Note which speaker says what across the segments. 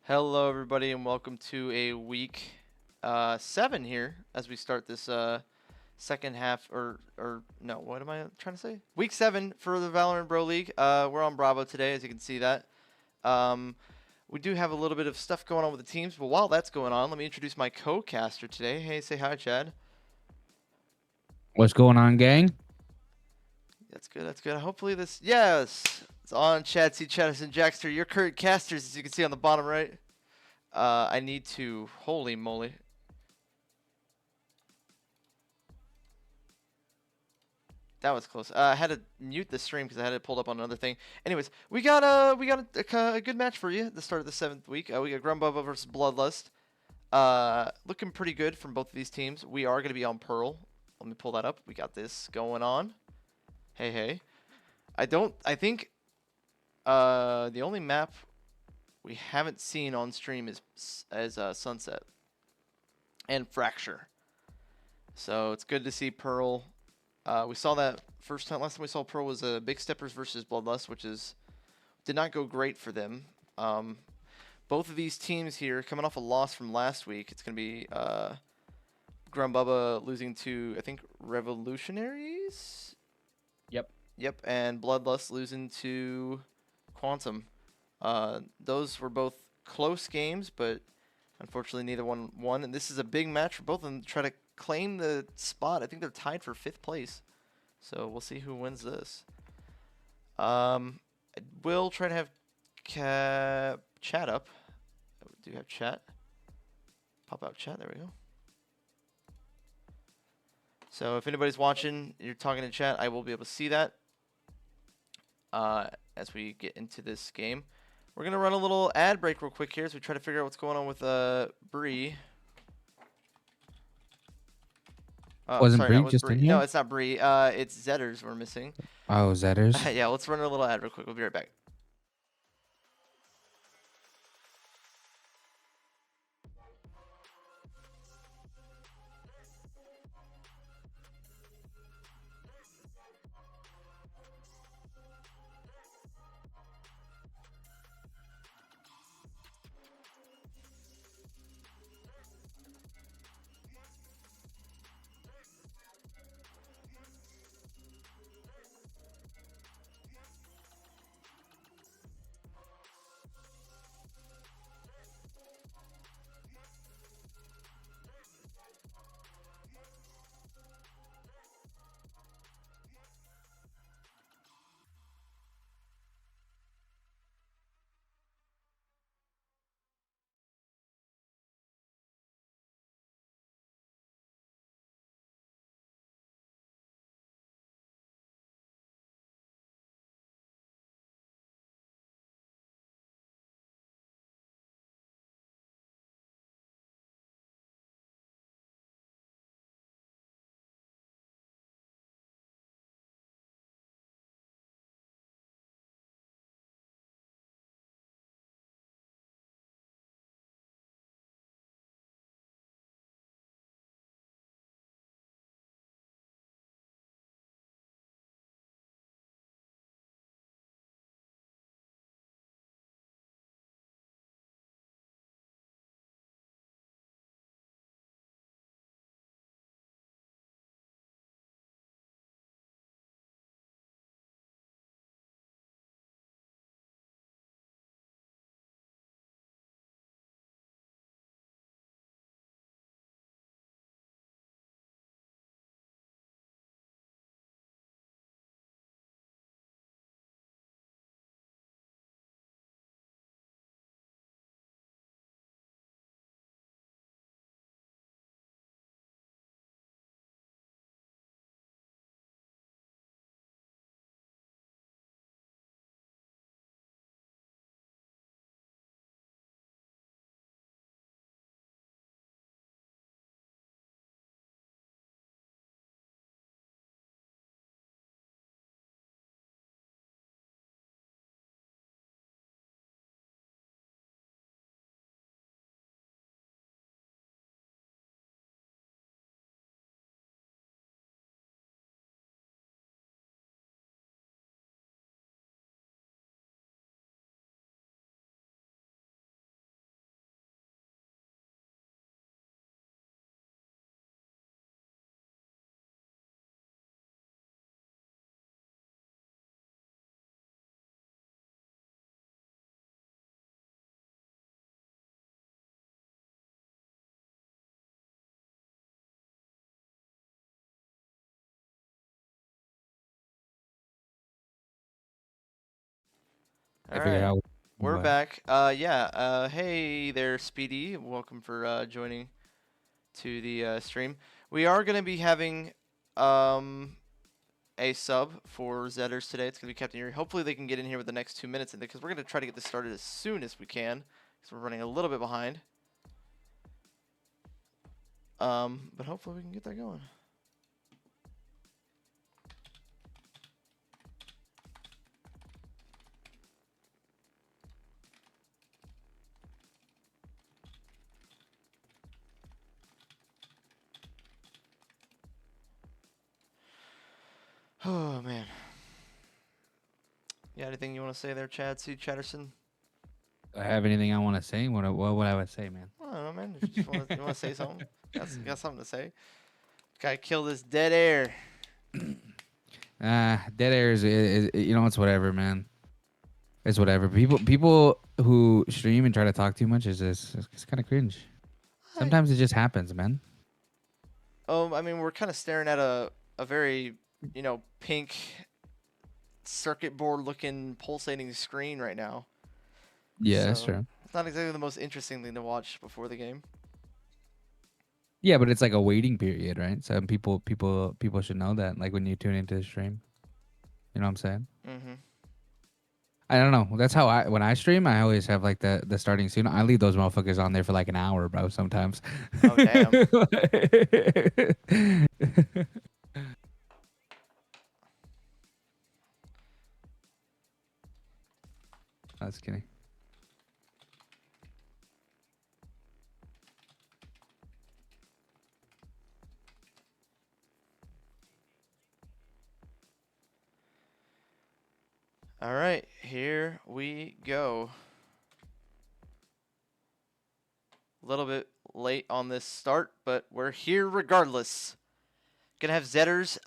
Speaker 1: Hello, everybody, and welcome to a week 7 here as we start this second half, or no, what am I trying to say? Week 7 for the Valorant Bro League. We're on Bravo today, as you can see that. Um, we do have a little bit of stuff going on with the teams, but while that's going on, let me introduce my co-caster today. Hey, say hi, Chad.
Speaker 2: What's going on, gang?
Speaker 1: That's good, that's good. Hopefully this, yes, it's on Chad C. Chattison Jackster, your current casters, as you can see on the bottom right. I need to, holy moly. That was close. I had to mute the stream because I had it pulled up on another thing. Anyways, we got a good match for you at the start of the 7th week. We got Grumbubba versus Bloodlust. Looking pretty good from both of these teams. We are gonna be on Pearl. Let me pull that up. We got this going on. Hey hey. I think the only map we haven't seen on stream is Sunset and Fracture. So it's good to see Pearl. We saw that last time we saw Pearl was Big Steppers versus Bloodlust, which did not go great for them. Both of these teams here coming off a loss from last week. It's going to be Grumbubba losing to, I think, Revolutionaries?
Speaker 2: Yep.
Speaker 1: Yep, and Bloodlust losing to Quantum. Those were both close games, but unfortunately neither one won. And this is a big match for both of them to try to claim the spot. I think they're tied for 5th place. So we'll see who wins this. I will try to have chat up. I do have chat. Pop out chat. There we go. So if anybody's watching, you're talking in chat, I will be able to see that as we get into this game. We're going to run a little ad break real quick here as we try to figure out what's going on with Bree.
Speaker 2: Wasn't
Speaker 1: Sorry, not
Speaker 2: Bree
Speaker 1: with
Speaker 2: just
Speaker 1: Bree.
Speaker 2: in
Speaker 1: No,
Speaker 2: here?
Speaker 1: it's not Bree. It's Zedders we're missing.
Speaker 2: Oh, Zetters.
Speaker 1: Yeah, let's run a little ad real quick. We'll be right back. All
Speaker 2: I figured
Speaker 1: right,
Speaker 2: out.
Speaker 1: we're
Speaker 2: What?
Speaker 1: back. Yeah. Hey there, Speedy. Welcome for joining to the stream. We are gonna be having um a sub for Zetters today. It's gonna be Captain Yuri. Hopefully they can get in here with the next 2 minutes, because we're gonna try to get this started as soon as we can, because we're running a little bit behind. But hopefully we can get that going. Oh man. Yeah, anything you want to say there, Chad C. Chatterson?
Speaker 2: Do I have anything I want to say? What would I would say, man?
Speaker 1: I don't know, man. If you just want to say something, got something to say. Gotta kill this dead air.
Speaker 2: Dead air is you know, it's whatever, man. It's whatever. People who stream and try to talk too much is just it's kind of cringe.
Speaker 1: I,
Speaker 2: Sometimes it just happens, man.
Speaker 1: I mean, we're kind of staring at a very, pink circuit board looking pulsating screen right now.
Speaker 2: Yeah, that's
Speaker 1: So
Speaker 2: true.
Speaker 1: it's not exactly the most interesting thing to watch before the game.
Speaker 2: Yeah, but it's like a waiting period, right? So people should know that. Like when you tune into the stream, you know what I'm saying?
Speaker 1: Mm-hmm.
Speaker 2: I don't know. That's how when I stream, I always have like the starting scene. I leave those motherfuckers on there for like an hour, bro. Sometimes.
Speaker 1: Oh damn.
Speaker 2: That's kidding.
Speaker 1: All right, here we go. A little bit late on this start, but we're here regardless. Gonna have Zetters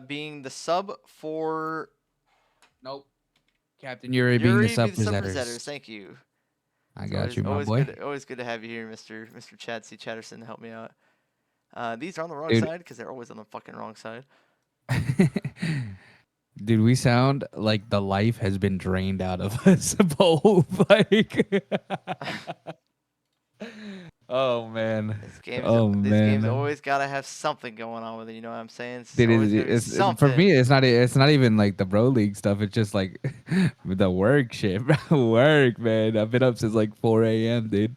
Speaker 1: being the sub for
Speaker 2: Nope. Captain Yuri being the
Speaker 1: Yuri, be
Speaker 2: sub
Speaker 1: the sub for
Speaker 2: presenters.
Speaker 1: Zetters. Thank you.
Speaker 2: I
Speaker 1: It's
Speaker 2: got
Speaker 1: always
Speaker 2: you, my
Speaker 1: always
Speaker 2: boy.
Speaker 1: good always good to have you here, Mr. Chad C. Chatterson, to help me out. These are on the wrong
Speaker 2: Dude.
Speaker 1: side because they're always on the fucking wrong side.
Speaker 2: Dude, we sound like the life has been drained out of us both. Like, oh man, oh
Speaker 1: These games
Speaker 2: man.
Speaker 1: always gotta have something going on with it. You know what I'm saying? It's
Speaker 2: Dude,
Speaker 1: always gonna be
Speaker 2: for
Speaker 1: something.
Speaker 2: me. It's not even like the bro league stuff. It's just like the work shit, bro. Work, man. I've been up since like 4 a.m., dude.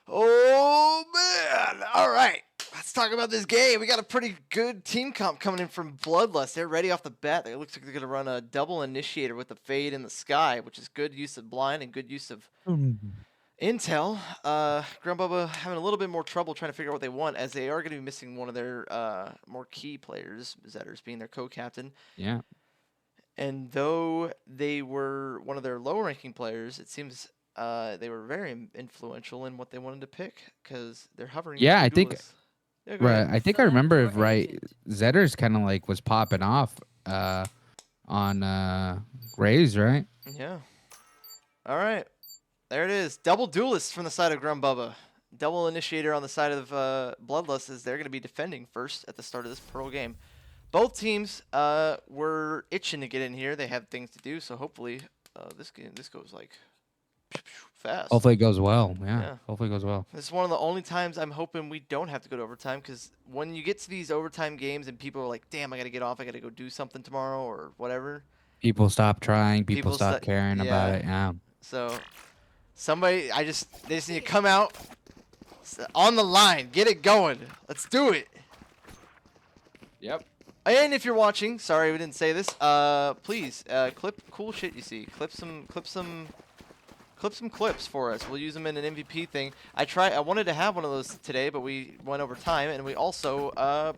Speaker 1: Oh man! All right, let's talk about this game. We got a pretty good team comp coming in from Bloodlust. They're ready off the bat. It looks like they're gonna run a double initiator with the fade in the sky, which is good use of blind and good use of intel. Grumbubba having a little bit more trouble trying to figure out what they want, as they are going to be missing one of their more key players, Zetters being their co-captain.
Speaker 2: Yeah.
Speaker 1: And though they were one of their low-ranking players, it seems they were very influential in what they wanted to pick, because they're hovering
Speaker 2: Yeah,
Speaker 1: between
Speaker 2: I think
Speaker 1: duelists. Yeah, go
Speaker 2: right.
Speaker 1: ahead.
Speaker 2: I think I remember if right. Zetters kind of like was popping off on Graves, right?
Speaker 1: Yeah. All right. There it is. Double duelist from the side of Grumbubba. Double initiator on the side of Bloodlust, as they're going to be defending first at the start of this Pearl game. Both teams were itching to get in here. They have things to do, so hopefully this goes like fast.
Speaker 2: Hopefully it goes well. Yeah.
Speaker 1: Yeah.
Speaker 2: Hopefully it goes well.
Speaker 1: This is one of the only times I'm hoping we don't have to go to overtime, because when you get to these overtime games and people are like, damn, I got to get off, I got to go do something tomorrow or whatever.
Speaker 2: People stop trying. People stop
Speaker 1: st-
Speaker 2: caring about
Speaker 1: yeah.
Speaker 2: it. Yeah.
Speaker 1: So somebody, they just need to come out on the line, get it going. Let's do it.
Speaker 2: Yep.
Speaker 1: And if you're watching, sorry we didn't say this. Please clip cool shit you see. Clip some clips for us. We'll use them in an MVP thing. I wanted to have one of those today, but we went over time, and we also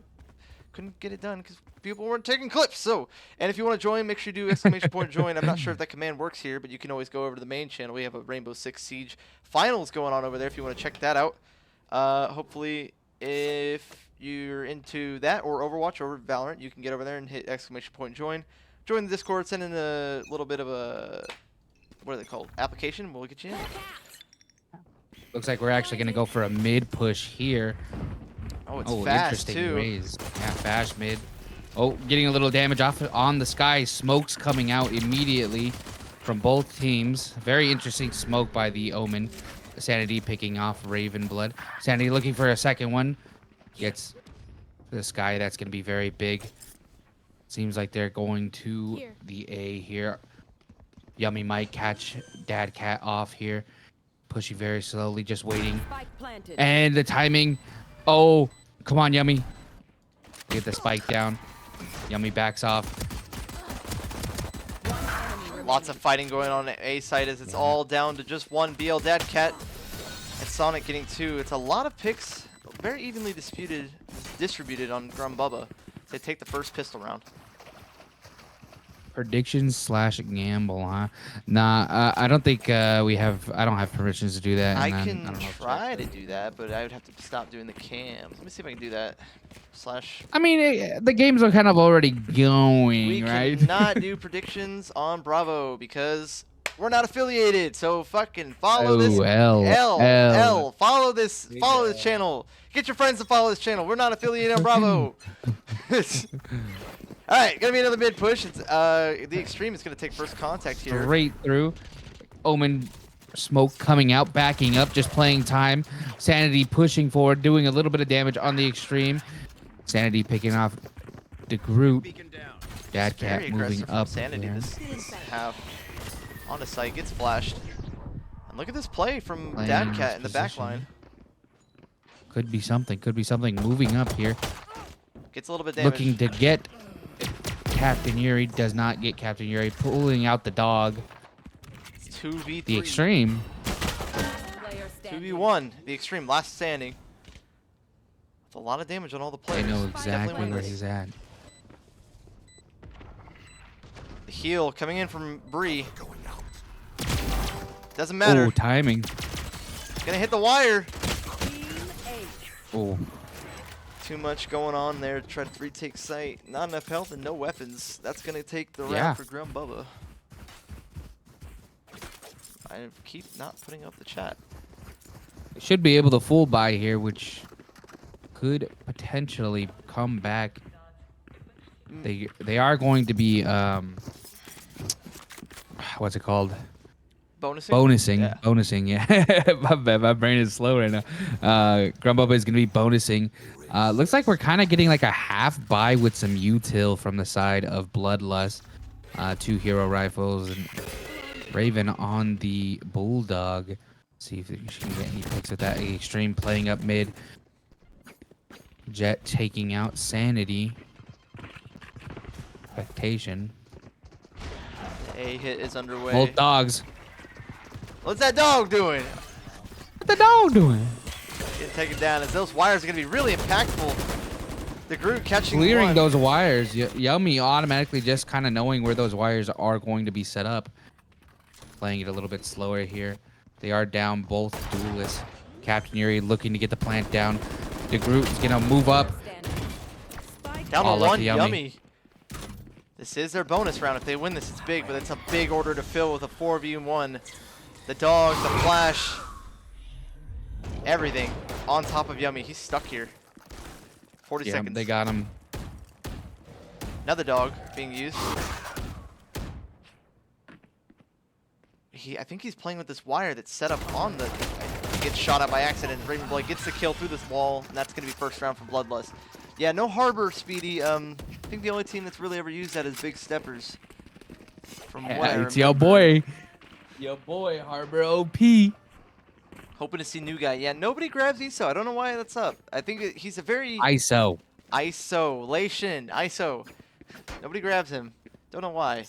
Speaker 1: couldn't get it done because people weren't taking clips. So, and if you want to join, make sure you do ! Join. I'm not sure if that command works here, but you can always go over to the main channel. We have a Rainbow Six Siege finals going on over there if you want to check that out. Hopefully, if you're into that or Overwatch or Valorant, you can get over there and hit ! Join. Join the Discord. Send in a little bit of a, what are they called? Application. We'll get you in.
Speaker 2: Looks like we're actually gonna go for a mid push here.
Speaker 1: Oh, it's fast
Speaker 2: interesting
Speaker 1: too.
Speaker 2: raise. Yeah, fast mid. Oh, getting a little damage off on the sky. Smoke's coming out immediately. from both teams. Very interesting smoke by the Omen. Sanity picking off Raven Blood. Sanity looking for a second one. Gets the sky. That's going to be very big. Seems like they're going to the A here. Yummy might catch Dad Cat off here. Pushing very slowly, just waiting. And the timing. Oh, come on, Yummy. Get the spike down. Yummy backs off.
Speaker 1: Lots of fighting going on at A side as it's all down to just one BL. Dad Cat and Sonic getting 2. It's a lot of picks, very evenly distributed on Grumbubba. They take the first pistol round.
Speaker 2: Predictions / gamble, huh? Nah, I don't think we have. I don't have permissions to do that.
Speaker 1: I
Speaker 2: and
Speaker 1: can
Speaker 2: I don't know
Speaker 1: try to do that, but I would have to stop doing the cams. Let me see if I can do that.
Speaker 2: I mean, the games are kind of already going,
Speaker 1: We
Speaker 2: right?
Speaker 1: cannot do predictions on Bravo because we're not affiliated. So fucking follow this. L. Follow this. Follow this channel. Get your friends to follow this channel. We're not affiliated on Bravo. All right, gonna be another mid push. It's the Extreme is gonna take first contact here.
Speaker 2: Straight through. Omen smoke coming out, backing up, just playing time. Sanity pushing forward, doing a little bit of damage on the Extreme. Sanity picking off the Groot. Dad Cat moving up.
Speaker 1: Sanity this half on the site gets flashed. And look at this play from Dad Cat in the back line.
Speaker 2: Could be something. Could be something. Moving up here.
Speaker 1: Gets a little bit damage.
Speaker 2: Looking to get Captain Yuri. Does not get Captain Yuri. Pulling out the dog.
Speaker 1: 2v3.
Speaker 2: The Extreme.
Speaker 1: 2v1. The Extreme. Last standing. It's a lot of damage on all the players.
Speaker 2: I know exactly where he's at.
Speaker 1: The heal coming in from Bree. Doesn't matter.
Speaker 2: Oh, timing.
Speaker 1: Gonna hit the wire.
Speaker 2: Oh.
Speaker 1: Too much going on there to try to retake site. Not enough health and no weapons. That's gonna take the round for Grumbubba. I keep not putting up the chat.
Speaker 2: Should be able to full buy here, which could potentially come back. They are going to be what's it called? Bonusing, yeah. my brain is slow right now. Grumbubba is gonna be bonusing. Looks like we're kind of getting like a half buy with some util from the side of Bloodlust. 2 hero rifles and Raven on the Bulldog. See if she can get any picks with that. Extreme playing up mid. Jet taking out Sanity. Expectation.
Speaker 1: A hit is underway.
Speaker 2: Both dogs.
Speaker 1: What's that dog doing?
Speaker 2: What the dog doing?
Speaker 1: Getting taken down as those wires are going to be really impactful. The Groot catching
Speaker 2: Clearing those wires. Yummy automatically just kind of knowing where those wires are going to be set up. Playing it a little bit slower here. They are down both duelists. Captain Yuri looking to get the plant down. The Groot is going to move up.
Speaker 1: Down to 1, Yummy. This is their bonus round. If they win this, it's big, but it's a big order to fill with a 4v1. The dog, the flash, everything on top of Yummy. He's stuck here. 40 seconds.
Speaker 2: They got him.
Speaker 1: Another dog being used. I think he's playing with this wire that's set up on the... He gets shot at by accident. Raven Blood gets the kill through this wall, and that's going to be first round for Bloodlust. Yeah, no Harbor, Speedy. I think the only team that's really ever used that is Big Steppers. From what I
Speaker 2: it's your boy. Your boy, Harbor OP.
Speaker 1: Hoping to see new guy. Yeah, nobody grabs ISO. I don't know why that's up. I think he's a very... Isolation. ISO. Nobody grabs him. Don't know why.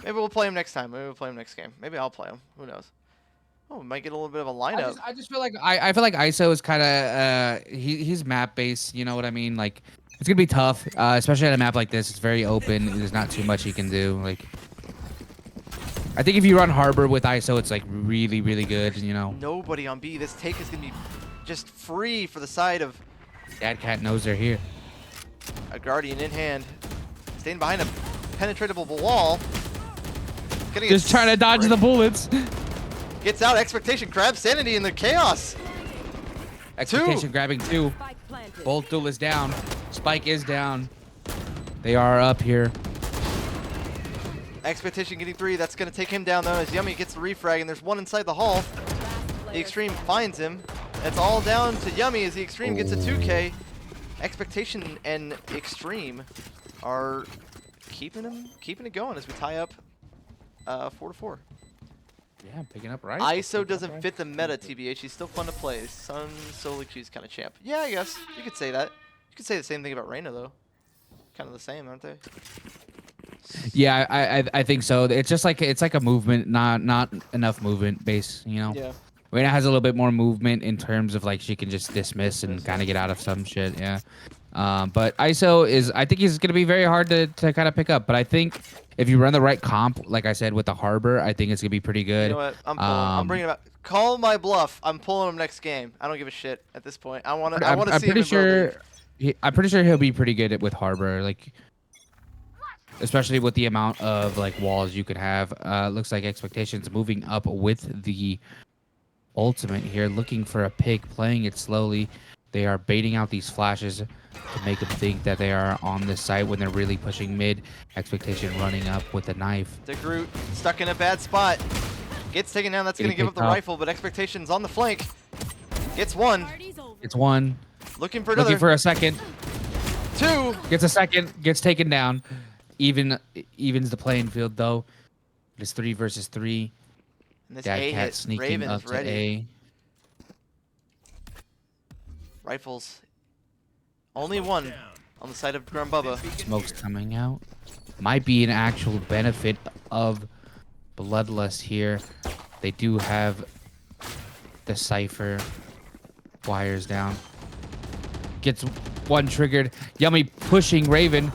Speaker 1: Maybe we'll play him next time. Maybe we'll play him next game. Maybe I'll play him. Who knows? Oh, we might get a little bit of a lineup.
Speaker 2: I just feel like I feel like ISO is kind of he's map based. You know what I mean? Like it's gonna be tough, especially at a map like this. It's very open. There's not too much he can do. Like I think if you run Harbor with ISO, it's like really really good. You know.
Speaker 1: Nobody on B. This take is gonna be just free for the side of.
Speaker 2: Dad Cat knows they're here.
Speaker 1: A Guardian in hand, staying behind a penetratable wall.
Speaker 2: Just trying to dodge the bullets.
Speaker 1: Gets out. Expectation grabs Sanity in the chaos.
Speaker 2: Expectation grabbing 2. Both duelists down. Spike is down. They are up here.
Speaker 1: Expectation getting 3. That's going to take him down, though, as Yummy gets the refrag, and there's one inside the hall. The Extreme finds him. It's all down to Yummy as the Extreme gets a 2K. Expectation and Extreme are keeping it going as we tie up 4-4.
Speaker 2: Yeah, picking up right.
Speaker 1: ISO doesn't fit the meta, TBH. He's still fun to play. Sun solo queue's kind of champ. Yeah, I guess. You could say that. You could say the same thing about Reyna, though. Kind of the same, aren't they?
Speaker 2: Yeah, I think so. It's just like it's like a movement, not enough movement base, you know.
Speaker 1: Yeah.
Speaker 2: Reyna has a little bit more movement in terms of like she can just dismiss and kind of get out of some shit. Yeah. But ISO is, I think he's gonna be very hard to kind of pick up. But I think if you run the right comp, like I said with the Harbor, I think it's gonna be pretty good.
Speaker 1: You know what? I'm pulling. I'm bringing him out. Call my bluff. I'm pulling him next game. I don't give a shit at this point. I want to see him in
Speaker 2: I'm pretty sure he'll be pretty good with Harbor, like especially with the amount of like walls you could have. Looks like Expectations moving up with the ultimate here, looking for a pick, playing it slowly. They are baiting out these flashes to make them think that they are on this site when they're really pushing mid. Expectation running up with a knife.
Speaker 1: The Groot stuck in a bad spot. Gets taken down. That's going to give up the rifle, but Expectations on the flank. Gets one.
Speaker 2: It's one.
Speaker 1: Looking for another.
Speaker 2: Looking for a second.
Speaker 1: 2.
Speaker 2: Gets a second. Gets taken down. Evens the playing field, though. It's 3 versus 3. Dad Cat sneaking
Speaker 1: Raven
Speaker 2: up
Speaker 1: is ready.
Speaker 2: to A.
Speaker 1: Rifles. Only one on the side of Grumbubba.
Speaker 2: Smoke's coming out. Might be an actual benefit of Bloodlust here. They do have the Cypher. Wires down. Gets one triggered. Yummy pushing Raven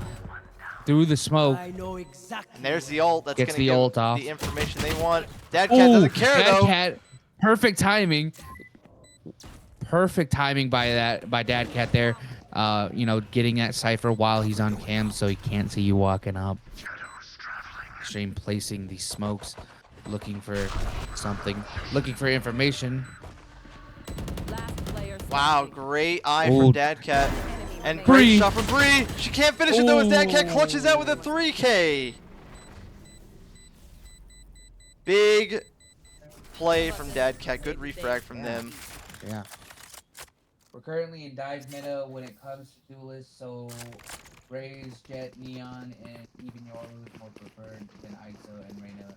Speaker 2: through the smoke.
Speaker 1: And there's the ult. That's
Speaker 2: Gets
Speaker 1: going to
Speaker 2: the
Speaker 1: give
Speaker 2: ult off.
Speaker 1: the information they want. Dad Cat doesn't care, though.
Speaker 2: Dad Cat, perfect timing. Perfect timing by Dad Cat there. You know, getting that Cypher while he's on cam so he can't see you walking up. Extreme placing these smokes, looking for something, looking for information.
Speaker 1: Wow, great eye from Dad Cat. And great
Speaker 2: Bree.
Speaker 1: shot from Bree. She can't finish it, though, as Dad Cat clutches out with a 3K. Big play from Dad Cat. Good refrag from them.
Speaker 2: Yeah. We're currently in dive meta when it comes to duelists, so Raze, Jet, Neon, and even Yoru is more preferred than ISO and Reyna.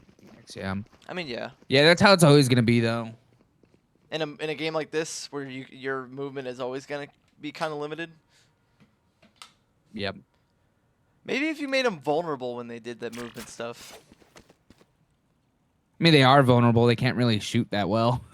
Speaker 2: Yeah.
Speaker 1: I mean, yeah.
Speaker 2: Yeah, that's how it's always gonna be, though.
Speaker 1: In a game like this, where your movement is always gonna be kind of limited.
Speaker 2: Yep.
Speaker 1: Maybe if you made them vulnerable when they did that movement stuff.
Speaker 2: I mean, they are vulnerable. They can't really shoot that well.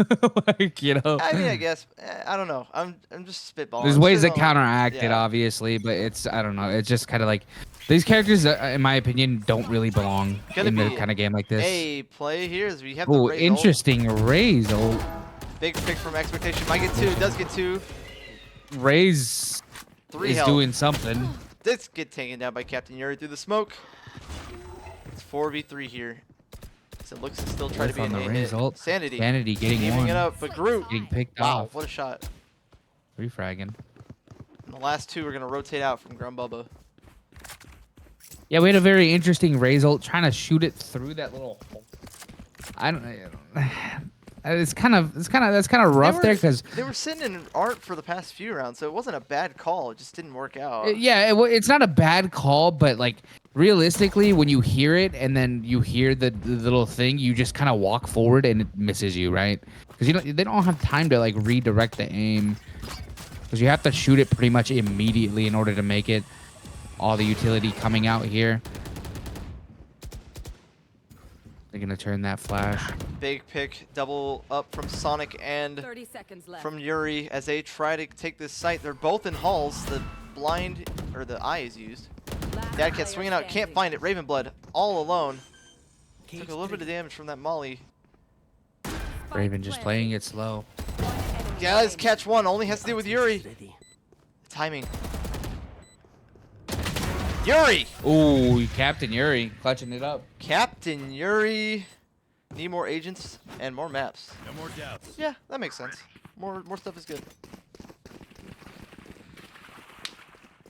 Speaker 2: Like, you know.
Speaker 1: I mean, I guess. I don't know. I'm just spitballing.
Speaker 2: There's ways to counteract it, obviously, but it's, I don't know. It's just kind of like these characters, in my opinion, don't really belong in the kind of game like this.
Speaker 1: Hey, play here is we have the
Speaker 2: Oh,
Speaker 1: Raze
Speaker 2: interesting. Raze. Oh,
Speaker 1: big pick from Expectation. Might get 2. Does get 2.
Speaker 2: Raze
Speaker 1: 3
Speaker 2: is
Speaker 1: health.
Speaker 2: doing something.
Speaker 1: This get taken down by Captain Yuri through the smoke. It's 4v3 here. So it looks to still try to be
Speaker 2: on
Speaker 1: an
Speaker 2: the Raze ult.
Speaker 1: Sanity.
Speaker 2: Sanity getting
Speaker 1: Giving
Speaker 2: one.
Speaker 1: it up, but Groot.
Speaker 2: Getting picked
Speaker 1: Wow,
Speaker 2: off.
Speaker 1: what a shot.
Speaker 2: Refragging.
Speaker 1: And the last 2 are going to rotate out from Grumbubba.
Speaker 2: Yeah, we had a very interesting Raze ult trying to shoot it through that little hole. I don't know. That's kind of rough there because
Speaker 1: they were sitting in art for the past few rounds, so it wasn't a bad call. It just didn't work out.
Speaker 2: yeah, it's not a bad call, but like realistically, when you hear it and then you hear the little thing, you just kind of walk forward and it misses you, right? Because they don't have time to like redirect the aim, because you have to shoot it pretty much immediately in order to make it. All the utility coming out here. They're gonna turn that flash.
Speaker 1: Big pick, double up from Sonic and
Speaker 3: 30 seconds left.
Speaker 1: from Yuri as they try to take this site. They're both in halls. The blind, or the eye is used. Dad Cat swinging out, can't find it. Ravenblood all alone. Took a little bit of damage from that molly.
Speaker 2: Raven just playing it slow.
Speaker 1: Does catch one, only has to do with Yuri. Timing. Yuri!
Speaker 2: Ooh, Captain Yuri clutching it up.
Speaker 1: Captain Yuri. Need more agents and more maps.
Speaker 4: No more doubts.
Speaker 1: Yeah, that makes sense. More stuff is good.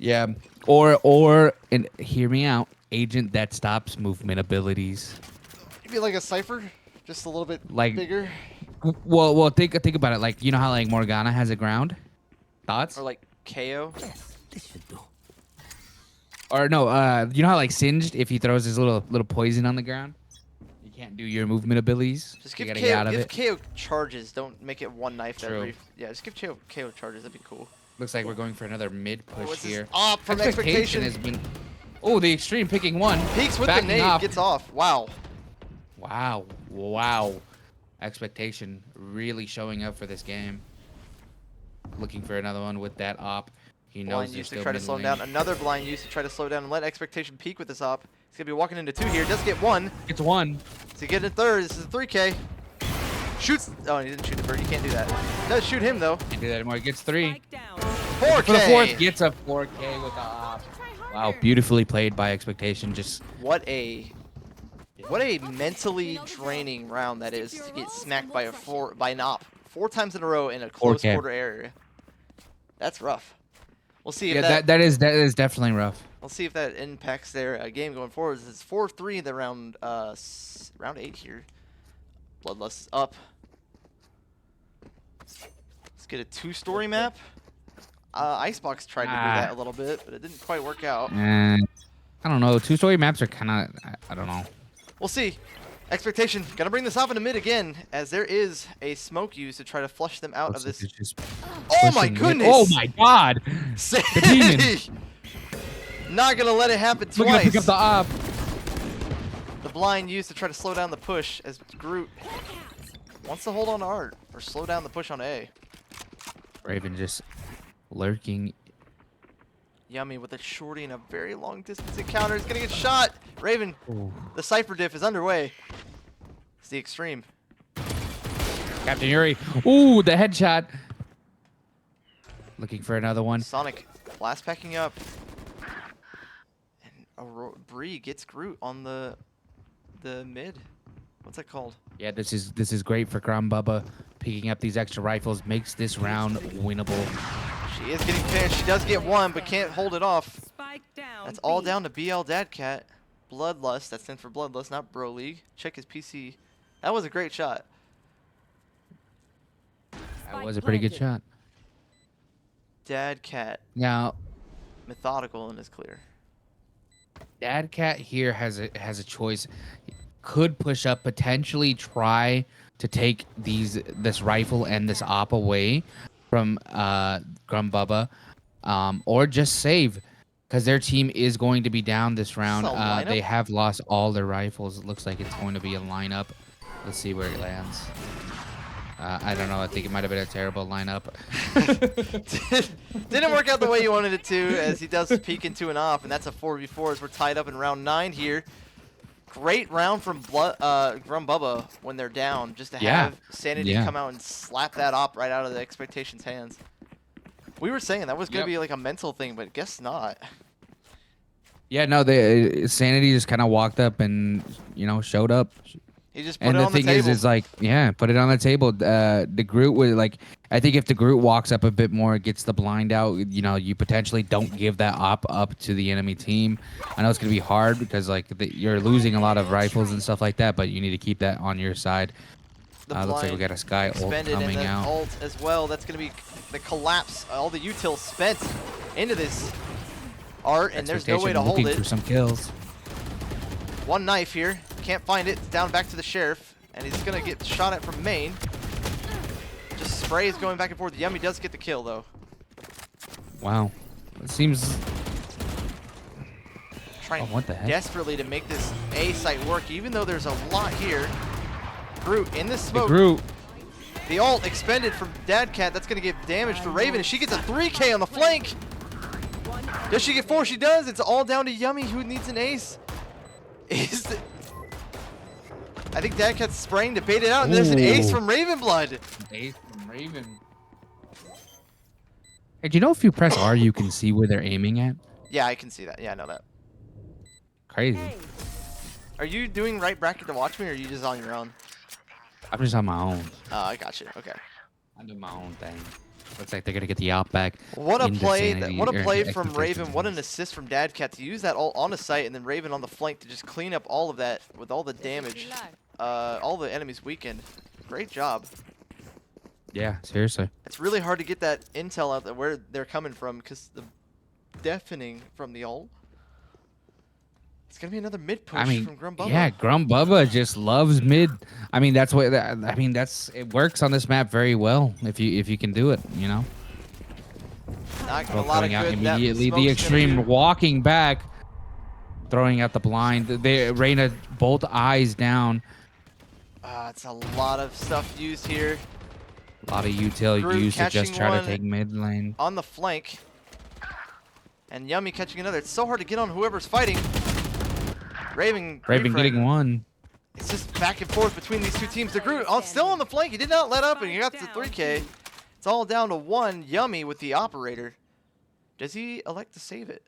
Speaker 2: Yeah. Or and hear me out. Agent that stops movement abilities.
Speaker 1: Maybe like a Cypher, just a little bit
Speaker 2: Like,
Speaker 1: bigger.
Speaker 2: well, think about it. Like, you know how like Morgana has a ground.
Speaker 1: Or
Speaker 2: Thoughts?
Speaker 1: like KO.
Speaker 2: Or no, you know how like Singed, if he throws his little poison on the ground, you can't do your movement abilities.
Speaker 1: Just
Speaker 2: You
Speaker 1: give
Speaker 2: gotta get
Speaker 1: KO,
Speaker 2: out of
Speaker 1: give
Speaker 2: it.
Speaker 1: KO charges. Don't make it one knife that
Speaker 2: True.
Speaker 1: Yeah, just give KO charges. That'd be cool.
Speaker 2: Looks like we're going for another mid push
Speaker 1: What's this?
Speaker 2: here.
Speaker 1: Off from
Speaker 2: Expectation
Speaker 1: expectation.
Speaker 2: has been. Oh, the extreme picking one.
Speaker 1: Peeks with the
Speaker 2: Backing
Speaker 1: nade.
Speaker 2: off.
Speaker 1: Gets off. Wow.
Speaker 2: Wow. Expectation really showing up for this game. Looking for another one with that op. He knows
Speaker 1: Blind
Speaker 2: they're
Speaker 1: use to
Speaker 2: still
Speaker 1: try to
Speaker 2: mid
Speaker 1: slow him
Speaker 2: lane.
Speaker 1: down. Another blind use to try to slow down and let expectation peak with this op. He's gonna be walking into 2 here. Does get 1.
Speaker 2: It's one.
Speaker 1: To get a 3rd. This is a 3K. Shoots. Oh, he didn't shoot the bird. You can't do that. Does shoot him though.
Speaker 2: Can't do that anymore. He gets 3.
Speaker 3: Spike down.
Speaker 1: 4K.
Speaker 2: For the 4th, gets a 4K with the op. Wow, beautifully played by expectation. Just
Speaker 1: What a mentally draining round that is to get smacked by an op 4 times in a row in a close
Speaker 2: 4K.
Speaker 1: quarter area. That's rough. We'll see if
Speaker 2: yeah, that is definitely rough.
Speaker 1: we'll see if that impacts their game going forward. It's 4-3 in the round round 8 here. Bloodlust up. Let's get a 2-story map. Icebox tried to do that a little bit, but it didn't quite work out.
Speaker 2: I don't know. 2-story maps are kind of. I don't know.
Speaker 1: We'll see. Expectation. Gonna bring this off in a mid again, as there is a smoke used to try to flush them out of this. Oh my goodness!
Speaker 2: Oh my god!
Speaker 1: Sanity! Not gonna let it happen
Speaker 2: We're gonna
Speaker 1: twice.
Speaker 2: pick up the op.
Speaker 1: The blind used to try to slow down the push, as Groot wants to hold on to Art, or slow down the push on A.
Speaker 2: Raven just lurking.
Speaker 1: Yummy with a shorty and a very long distance encounter. He's gonna get shot. Raven,
Speaker 2: Ooh.
Speaker 1: the Cypher diff is underway. It's the extreme.
Speaker 2: Captain Yuri. Ooh, the headshot. Looking for another one.
Speaker 1: Sonic blast packing up. And Bree gets Groot on the mid. What's that called?
Speaker 2: Yeah, this is great for Grumbubba. Picking up these extra rifles makes this round winnable.
Speaker 1: She is getting finished. She does get 1, but can't hold it off.
Speaker 3: Spike down.
Speaker 1: That's all
Speaker 3: B.
Speaker 1: down to BL Dadcat. Bloodlust. That stands for Bloodlust, not Bro League. Check his PC. That was a great shot.
Speaker 2: That was a pretty good shot.
Speaker 1: Dadcat.
Speaker 2: Now,
Speaker 1: Methodical and is clear.
Speaker 2: Dadcat here has a choice. Could push up, potentially try to take this rifle and this op away from Grumbubba, or just save, because their team is going to be down this round.
Speaker 1: This is a lineup?
Speaker 2: They have lost all their rifles. It looks like it's going to be a lineup. Let's see where it lands. I don't know. I think it might have been a terrible lineup.
Speaker 1: Didn't work out the way you wanted it to, as he does peek into an op, and that's a 4v4 as we're tied up in round 9 here. Great round from Grumbubba when they're down, just to have Sanity come out and slap that op right out of the Expectation's hands. We were saying that was going to be like a mental thing, but guess not.
Speaker 2: Yeah, no, Sanity just kind of walked up and, showed up.
Speaker 1: He just put
Speaker 2: And
Speaker 1: it
Speaker 2: the
Speaker 1: on the
Speaker 2: thing
Speaker 1: table.
Speaker 2: is like, put it on the table. The Groot would I think if the Groot walks up a bit more, gets the blind out, you potentially don't give that op up to the enemy team. I know it's gonna be hard because you're losing a lot of rifles and stuff like that, but you need to keep that on your side. Looks like we got a Sky ult
Speaker 1: expended
Speaker 2: coming
Speaker 1: and then
Speaker 2: out.
Speaker 1: ult as well. That's going to be the collapse. All the util spent into this Art, and there's no way to hold
Speaker 2: Looking for
Speaker 1: it.
Speaker 2: some kills.
Speaker 1: 1 knife here. Can't find it. It's down back to the Sheriff, and he's going to get shot at from main. Just sprays going back and forth. Yummy does get the kill, though.
Speaker 2: Wow. It seems...
Speaker 1: Trying
Speaker 2: what the heck?
Speaker 1: desperately to make this A site work, even though there's a lot here. Groot in the
Speaker 2: The
Speaker 1: smoke.
Speaker 2: Groot.
Speaker 1: The ult expended from Dadcat. That's going to give damage for Raven, and she gets a 3K on the flank. Does she get 4? She does. It's all down to Yummy, who needs an ace. I think Dadcat's spraying to bait it out, and there's an ace
Speaker 2: Ooh.
Speaker 1: from Ravenblood.
Speaker 2: Ace from Raven. Hey, do you know if you press R, you can see where they're aiming at?
Speaker 1: Yeah, I can see that. Yeah, I know that.
Speaker 2: Crazy.
Speaker 1: Are you doing right bracket to watch me, or are you just on your own?
Speaker 2: I'm just on my own.
Speaker 1: Oh, I got you. Okay.
Speaker 2: I do my own thing. Looks like they're gonna get the op back.
Speaker 1: What a
Speaker 2: into
Speaker 1: play!
Speaker 2: Sanity,
Speaker 1: What a
Speaker 2: or
Speaker 1: play from
Speaker 2: expectations
Speaker 1: Raven! What an
Speaker 2: hands.
Speaker 1: assist from Dadcat to use that all on a site, and then Raven on the flank to just clean up all of that with all the damage, all the enemies weakened. Great job.
Speaker 2: Yeah, seriously.
Speaker 1: It's really hard to get that intel out there where they're coming from because the deafening from the ult. It's gonna be another mid push
Speaker 2: I mean,
Speaker 1: from Grumbubba.
Speaker 2: yeah, Grumbubba just loves mid. I mean, that's what. I mean, it works on this map very well if you can do it. You know.
Speaker 1: Not a
Speaker 2: Well,
Speaker 1: lot of
Speaker 2: throwing out
Speaker 1: good that
Speaker 2: immediately. The
Speaker 1: smoke's gonna
Speaker 2: extreme
Speaker 1: do.
Speaker 2: walking back, throwing out the blind. Reyna both eyes down.
Speaker 1: It's a lot of stuff used here.
Speaker 2: A lot of util
Speaker 1: Groot
Speaker 2: used to just
Speaker 1: catching
Speaker 2: try to
Speaker 1: one
Speaker 2: take mid lane.
Speaker 1: on the flank. And Yummy catching another. It's so hard to get on whoever's fighting. Raven
Speaker 2: Getting one.
Speaker 1: It's just back and forth between these two teams. The Groot still on the flank. He did not let up, and he got to 3K. It's all down to one. Yummy with the operator. Does he elect to save it?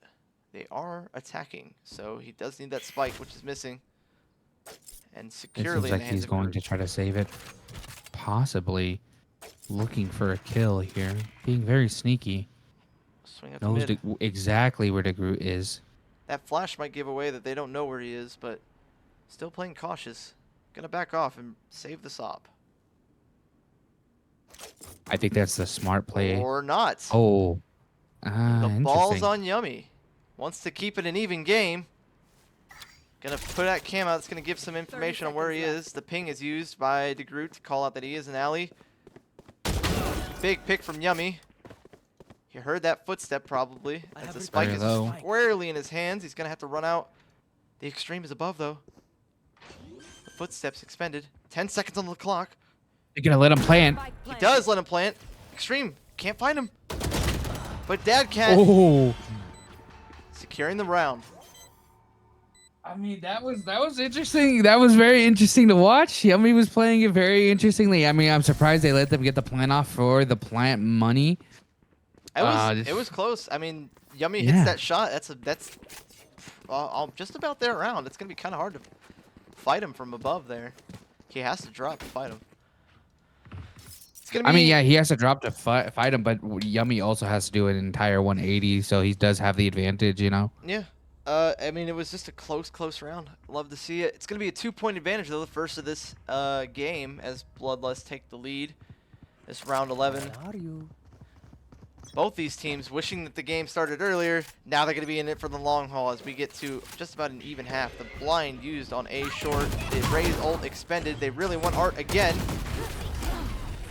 Speaker 1: They are attacking, so he does need that spike, which is missing. And
Speaker 2: It
Speaker 1: securely
Speaker 2: seems
Speaker 1: in
Speaker 2: like
Speaker 1: the hands
Speaker 2: he's
Speaker 1: of
Speaker 2: going
Speaker 1: Groot.
Speaker 2: to try to save it. Possibly looking for a kill here. Being very sneaky.
Speaker 1: Swing up the
Speaker 2: Knows
Speaker 1: mid.
Speaker 2: exactly where the Groot is.
Speaker 1: That flash might give away that they don't know where he is, but still playing cautious. Gonna back off and save the SOP.
Speaker 2: I think that's the smart play.
Speaker 1: Or not.
Speaker 2: Oh.
Speaker 1: The ball's
Speaker 2: Interesting.
Speaker 1: on Yummy. Wants to keep it an even game. Gonna put that cam out. It's gonna give some information on where he is. The ping is used by DeGroot to call out that he is an alley. Big pick from Yummy. He heard that footstep probably. As the spike
Speaker 2: Very
Speaker 1: is
Speaker 2: low.
Speaker 1: squarely in his hands. He's gonna have to run out. The extreme is above though. The footsteps expended. 10 seconds on the clock.
Speaker 2: They're gonna let him plant.
Speaker 1: He does let him plant. Extreme can't find him. But Dad Cat
Speaker 2: Oh.
Speaker 1: securing the round.
Speaker 2: I mean, that was interesting. That was very interesting to watch. Yummy was playing it very interestingly. I mean, I'm surprised they let them get the plant off for the plant money.
Speaker 1: It was close. I mean, Yummy hits
Speaker 2: Yeah.
Speaker 1: that shot. That's just about there around. It's gonna be kind of hard to fight him from above there. He has to drop to fight him. It's gonna be.
Speaker 2: I mean, yeah, he has to drop to fight him, but Yummy also has to do an entire 180, so he does have the advantage, you know.
Speaker 1: Yeah. I mean, it was just a close round. Love to see it. It's gonna be a 2-point advantage though, the first of this game, as Bloodlust take the lead. This round 11.
Speaker 3: Where are you?
Speaker 1: Both these teams wishing that the game started earlier. Now they're going to be in it for the long haul as we get to just about an even half. The blind used on A short. The Raze ult expended. They really want Art again.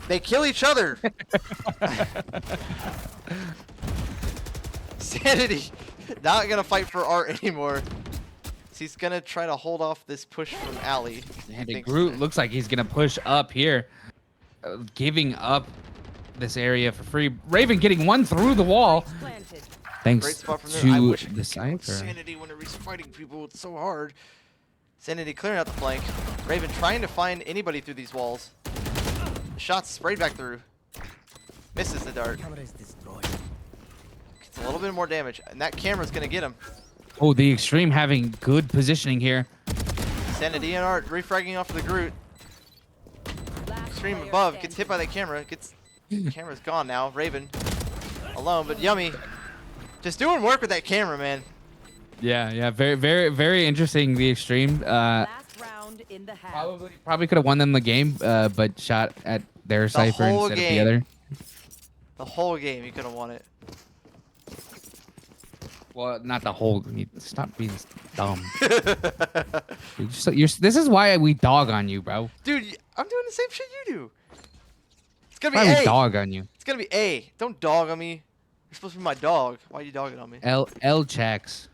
Speaker 1: They kill each other. Sanity not going to fight for Art anymore. He's going to try to hold off this push from Ali.
Speaker 2: And the Groot looks like he's gonna push up here, giving up this area for free. Raven getting one through the wall.
Speaker 1: Great
Speaker 2: Thanks
Speaker 1: spot from there. I
Speaker 2: to
Speaker 1: wish I
Speaker 2: the
Speaker 1: could kill
Speaker 2: Cypher.
Speaker 1: Sanity whenever he's fighting people. It's so hard. Sanity clearing out the flank. Raven trying to find anybody through these walls. Shots sprayed back through. Misses the dart.
Speaker 3: Camera is destroyed.
Speaker 1: Gets a little bit more damage. And that camera's going to get him.
Speaker 2: Oh, the extreme having good positioning here.
Speaker 1: Sanity and Art refragging off of the Groot. Extreme above. Gets hit by that camera. Camera's gone now. Raven alone. But Yummy just doing work with that camera, man.
Speaker 2: Yeah, very interesting. The extreme.
Speaker 4: Last round in the half.
Speaker 2: Probably could have won them the game, but shot at their Cypher
Speaker 1: whole
Speaker 2: instead of the
Speaker 1: game.
Speaker 2: other.
Speaker 1: The whole game, he could have won it.
Speaker 2: Well, not the whole. Stop being dumb. This is why we dog on you, bro.
Speaker 1: Dude, I'm doing the same shit you do. It's gonna be
Speaker 2: Why we
Speaker 1: A.
Speaker 2: dog on you?
Speaker 1: It's gonna be A. Don't dog on me. You're supposed to be my dog. Why are you dogging on me?
Speaker 2: L checks.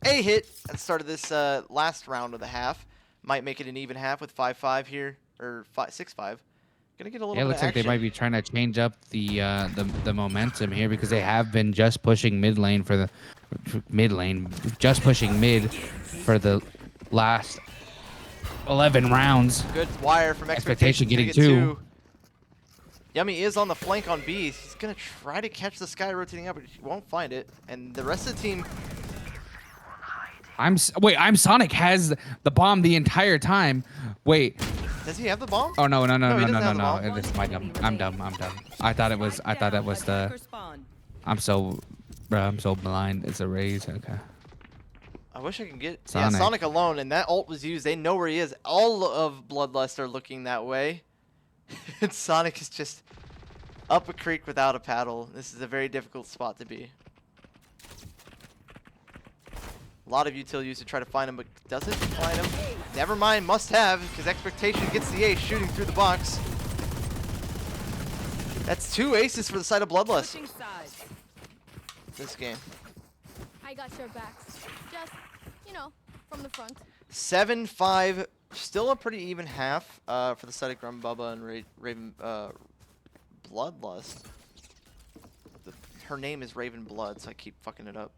Speaker 1: A hit at the start of this last round of the half. Might make it an even half with 5-5 here, or 6-5. Gonna get a little
Speaker 2: Yeah, it
Speaker 1: bit
Speaker 2: looks
Speaker 1: of
Speaker 2: like they
Speaker 1: action.
Speaker 2: might be trying to change up the momentum here because they have been just pushing mid lane just pushing mid for the last 11 rounds.
Speaker 1: Good wire from
Speaker 2: Expectation
Speaker 1: Expectation. Gonna
Speaker 2: getting
Speaker 1: get
Speaker 2: two.
Speaker 1: Yummy is on the flank on B. He's gonna try to catch the sky rotating up, but he won't find it. And the rest of the team,
Speaker 2: I'm Sonic has the bomb the entire time. Wait,
Speaker 1: Does he have the bomb?
Speaker 2: Oh no, no, no,
Speaker 1: No, he
Speaker 2: no, no,
Speaker 1: doesn't
Speaker 2: no,
Speaker 1: have the
Speaker 2: no.
Speaker 1: bomb.
Speaker 2: This is my dumb. I'm dumb. I'm dumb. I thought it was. I thought that was the.
Speaker 4: Attacker spawn.
Speaker 2: I'm so, bro. I'm so blind. It's a raise. Okay.
Speaker 1: I wish I could get
Speaker 2: Sonic.
Speaker 1: Yeah, Sonic alone, and that ult was used. They know where he is. All of Bloodlust are looking that way. And Sonic is just up a creek without a paddle. This is a very difficult spot to be. A lot of util used to try to find him, but doesn't find him. Never mind, must have, because Expectation gets the ace shooting through the box. That's 2 aces for the side of Bloodlust
Speaker 4: Switching sides.
Speaker 1: this game.
Speaker 3: I got your backs. Just, you know, from the front.
Speaker 1: 7-5, still a pretty even half for the side of Grumbubba and Raven Bloodlust. Her name is Raven Blood, so I keep fucking it up.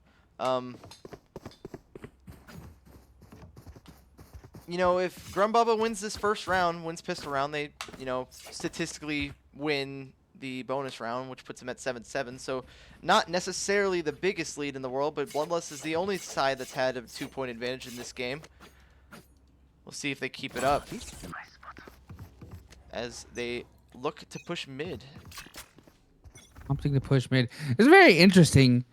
Speaker 1: You know, if Grumbubba wins this first round, wins pistol round, they, you know, statistically win the bonus round, which puts them at 7-7. So not necessarily the biggest lead in the world, but Bloodlust is the only side that's had a 2-point advantage in this game. We'll see if they keep it up as they look to push mid.
Speaker 2: Something to push mid. It's very interesting.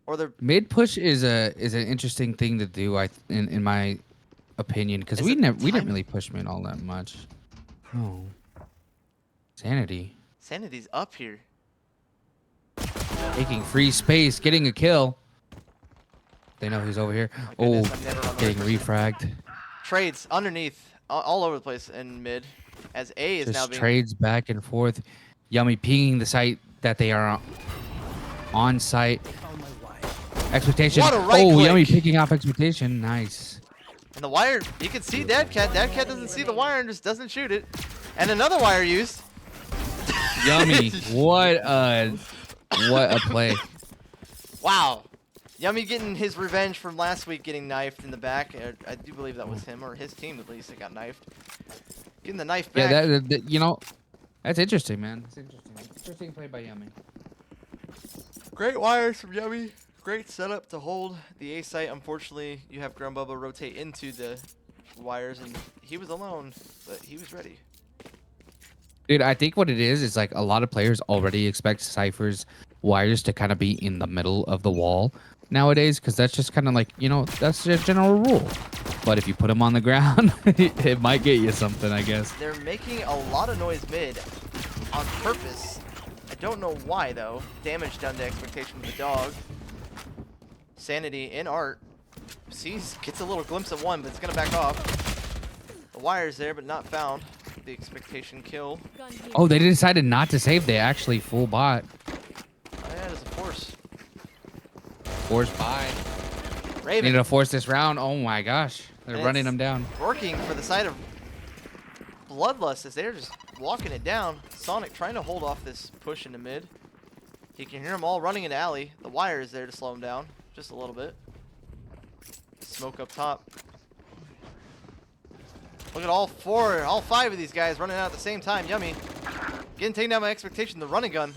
Speaker 1: Or they're
Speaker 2: Mid push is an interesting thing to do. In my opinion, because
Speaker 1: Is
Speaker 2: we
Speaker 1: it
Speaker 2: didn't
Speaker 1: time-
Speaker 2: really push mid all that much. Oh, Sanity
Speaker 1: Sanity's up here.
Speaker 2: taking free space, getting a kill. They know he's over here.
Speaker 1: My
Speaker 2: Oh,
Speaker 1: goodness, I'm never on the
Speaker 2: getting
Speaker 1: right person.
Speaker 2: refragged.
Speaker 1: Trades underneath, all over the place in mid, as A is now
Speaker 2: Just
Speaker 1: being
Speaker 2: trades back and forth. Yummy pinging the site that they are on site. Expectation.
Speaker 1: What a right
Speaker 2: oh, Yummy
Speaker 1: click.
Speaker 2: picking off expectation. Nice.
Speaker 1: And the wire, you can see Dadcat. Dadcat doesn't see the wire and just doesn't shoot it. And another wire used.
Speaker 2: Yummy. What a play.
Speaker 1: Wow. Yummy getting his revenge from last week getting knifed in the back. I do believe that was him, or his team at least, that got knifed. Getting the knife back.
Speaker 2: Yeah, that you know, that's interesting, man. That's interesting. Interesting play by Yummy.
Speaker 1: Great wires from Yummy. Great setup to hold the A site. Unfortunately, you have Grumbubba rotate into the wires, and he was alone, but he was ready.
Speaker 2: Dude, I think what it is like a lot of players already expect Cypher's wires to kind of be in the middle of the wall nowadays, because that's just kind of like, you know, that's a general rule. But if you put them on the ground, it might get you something, I guess.
Speaker 1: They're making a lot of noise mid on purpose. I don't know why, though. Damage done to Expectation with the dog. Sanity in art. Gets a little glimpse of one, but it's going to back off. The wire's there, but not found. The Expectation kill.
Speaker 3: Gun here.
Speaker 2: Oh, they decided not to save. They actually full bot.
Speaker 1: Oh, yeah, there's a force.
Speaker 2: Force buy.
Speaker 1: Raven
Speaker 2: Needed to force this round. Oh my gosh. They're
Speaker 1: And
Speaker 2: running
Speaker 1: it's
Speaker 2: them down.
Speaker 1: working for the side of Bloodlust as they're just walking it down. Sonic trying to hold off this push into mid. He can hear them all running into alley. The wire is there to slow him down just a little bit. Smoke up top. Look at all 5 of these guys running out at the same time. Yummy. Getting taken down by Expectation. The running gun.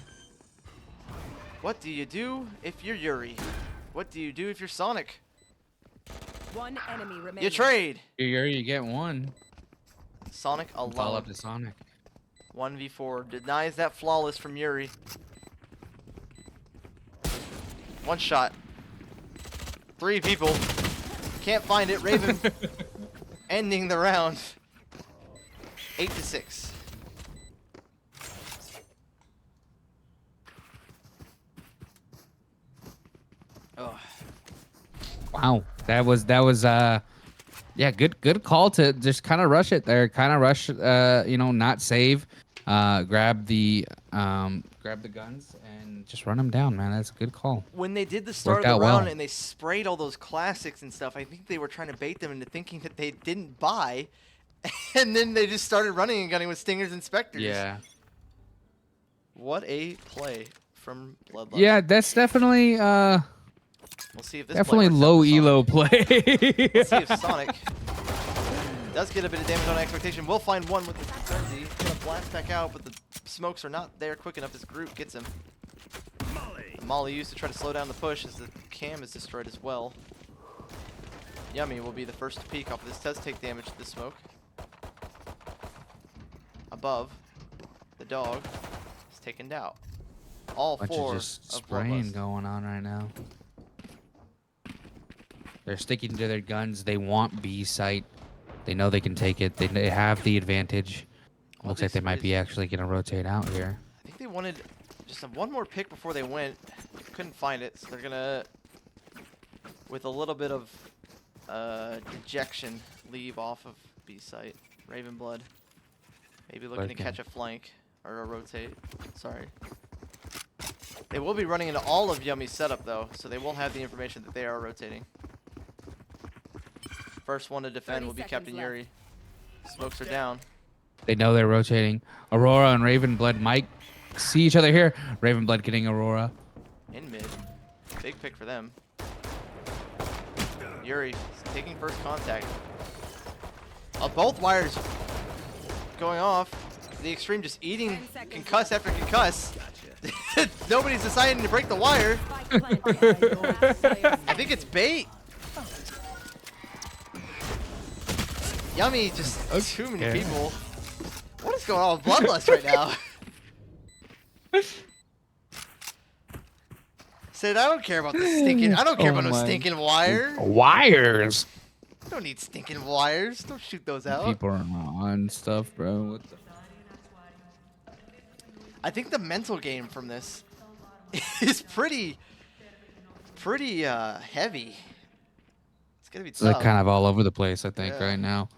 Speaker 1: What do you do if you're Yuri? What do you do if you're Sonic?
Speaker 4: One enemy remaining.
Speaker 1: You trade.
Speaker 2: You get one.
Speaker 1: Sonic
Speaker 2: All
Speaker 1: alone.
Speaker 2: up to Sonic.
Speaker 1: 1v4 denies that flawless from Yuri. One shot. 3 people. Can't find it. Raven ending the round. 8-6. Oh,
Speaker 2: Wow. That was yeah, good call to just kind of rush it there. Kind of rush you know, not save. Grab the guns and just run them down, man. That's a good call.
Speaker 1: when they did the start
Speaker 2: Worked
Speaker 1: of
Speaker 2: out
Speaker 1: the round
Speaker 2: well.
Speaker 1: and they sprayed all those classics and stuff, I think they were trying to bait them into thinking that they didn't buy, and then they just started running and gunning with Stingers and Spectres.
Speaker 2: Yeah.
Speaker 1: What a play from Bloodlust.
Speaker 2: Yeah, that's definitely
Speaker 1: We'll see if this
Speaker 2: definitely
Speaker 1: play
Speaker 2: low
Speaker 1: works out
Speaker 2: elo
Speaker 1: for Sonic.
Speaker 2: play.
Speaker 1: Let's see if Sonic does get a bit of damage on Expectation. We'll find one with the frenzy. Gonna blast back out, but the smokes are not there quick enough. This group gets him. The Molly used to try to slow down the push as the cam is destroyed as well. Yummy will be the first to peek off of this. Does take damage to the smoke. above the dog is taken down. All
Speaker 2: Bunch
Speaker 1: four
Speaker 2: of just
Speaker 1: of
Speaker 2: spraying
Speaker 1: Bloodlust.
Speaker 2: going on right now. They're sticking to their guns. They want B site. They know they can take it. They have the advantage.
Speaker 1: All
Speaker 2: Looks
Speaker 1: these
Speaker 2: like they might be
Speaker 1: sprays-
Speaker 2: actually going to rotate out here.
Speaker 1: I think they wanted just one more pick before they went. Couldn't find it, so they're gonna, with a little bit of dejection, leave off of B site. Raven Blood. Maybe looking to
Speaker 2: Lurking.
Speaker 1: catch a flank or a rotate. Sorry. They will be running into all of Yummy's setup though, so they will have the information that they are rotating. First one to defend
Speaker 4: 30
Speaker 1: will be
Speaker 4: seconds
Speaker 1: Captain
Speaker 4: left.
Speaker 1: Yuri. Smokes are down.
Speaker 2: They know they're rotating. Aurora and Ravenblood might see each other here. Ravenblood getting Aurora.
Speaker 1: In mid. Big pick for them. Yuri is taking first contact. Both wires going off. The Extreme just eating
Speaker 4: 10 seconds
Speaker 1: concuss after concuss. Nobody's deciding to break the wire.
Speaker 4: Spike planted. Last player
Speaker 1: I think it's bait. Yummy, just too many
Speaker 2: Okay.
Speaker 1: people. What is going on with Bloodlust right now? Said I don't care about the stinking. I don't care
Speaker 2: Oh
Speaker 1: about no
Speaker 2: my-
Speaker 1: stinking wire.
Speaker 2: Wires.
Speaker 1: Don't need stinking wires. Don't shoot those out.
Speaker 2: People are on stuff, bro. What the?
Speaker 1: I think the mental game from this is pretty heavy. It's gonna be
Speaker 2: They're
Speaker 1: tough.
Speaker 2: kind of all over the place, I think,
Speaker 1: Yeah.
Speaker 2: right now.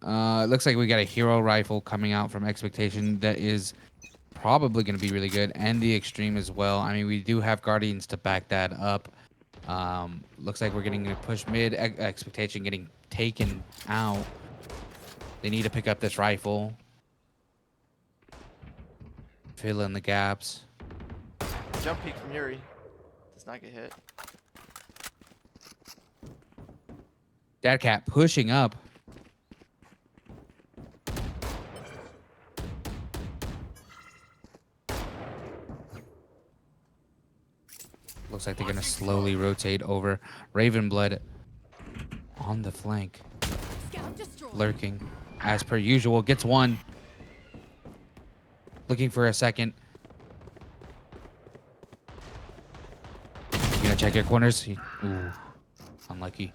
Speaker 2: It looks like we got a hero rifle coming out from Expectation that is probably going to be really good, and the Extreme as well. I mean, we do have Guardians to back that up. Looks like we're getting a push mid. Expectation getting taken out. They need to pick up this rifle. Fill in the gaps.
Speaker 1: Jump peek from Yuri. Does not get hit.
Speaker 2: Dead Cat pushing up. Looks like they're going to slowly rotate over. Ravenblood on the flank.
Speaker 3: Scout destroyed.
Speaker 2: Lurking. As per usual. Gets one. Looking for a second. You gonna check your corners? Ooh. Unlucky.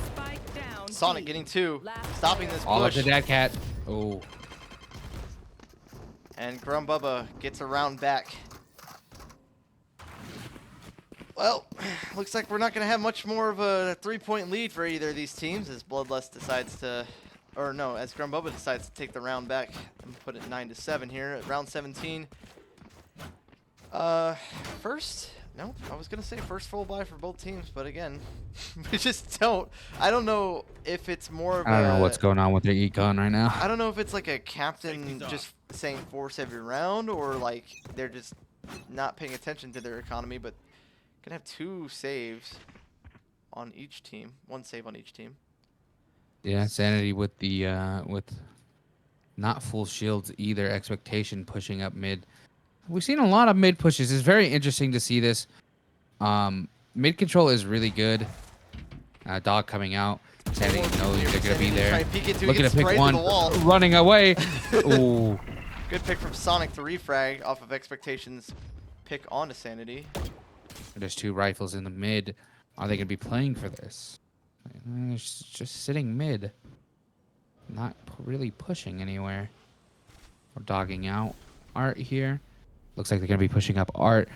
Speaker 4: Spike down.
Speaker 1: Sonic
Speaker 4: B.
Speaker 1: getting two.
Speaker 4: Last
Speaker 1: Stopping
Speaker 4: player
Speaker 1: this
Speaker 2: All up
Speaker 1: push.
Speaker 2: to Dead Cat. Oh.
Speaker 1: And Grumbubba gets around back. Well, looks like we're not going to have much more of a 3-point lead for either of these teams as Bloodlust decides to, or no, as Grumbubba decides to take the round back and put it 9-7 here at round 17. First, no, I was going to say first full buy for both teams, but again, we just don't. I don't know if it's more of
Speaker 2: I don't
Speaker 1: a,
Speaker 2: know what's going on with their econ right now.
Speaker 1: I don't know if it's like a captain just saying force every round or like they're just not paying attention to their economy, but gonna have 2 saves on each team. 1 save on each team.
Speaker 2: Yeah, Sanity with the with not full shields either. Expectation pushing up mid. We've seen a lot of mid pushes. It's very interesting to see this. Mid control is really good. Dog coming out. Sanity knows they're gonna be
Speaker 1: Try
Speaker 2: there.
Speaker 1: and peek it to
Speaker 2: Looking to
Speaker 1: get
Speaker 2: pick
Speaker 1: sprayed
Speaker 2: one,
Speaker 1: to the wall.
Speaker 2: running away. Ooh.
Speaker 1: Good pick from Sonic to refrag off of Expectations pick onto Sanity.
Speaker 2: There's 2 rifles in the mid. Are they gonna be playing for this? Just sitting mid. Not really pushing anywhere. Or dogging out. Art here. Looks like they're gonna be pushing up Art.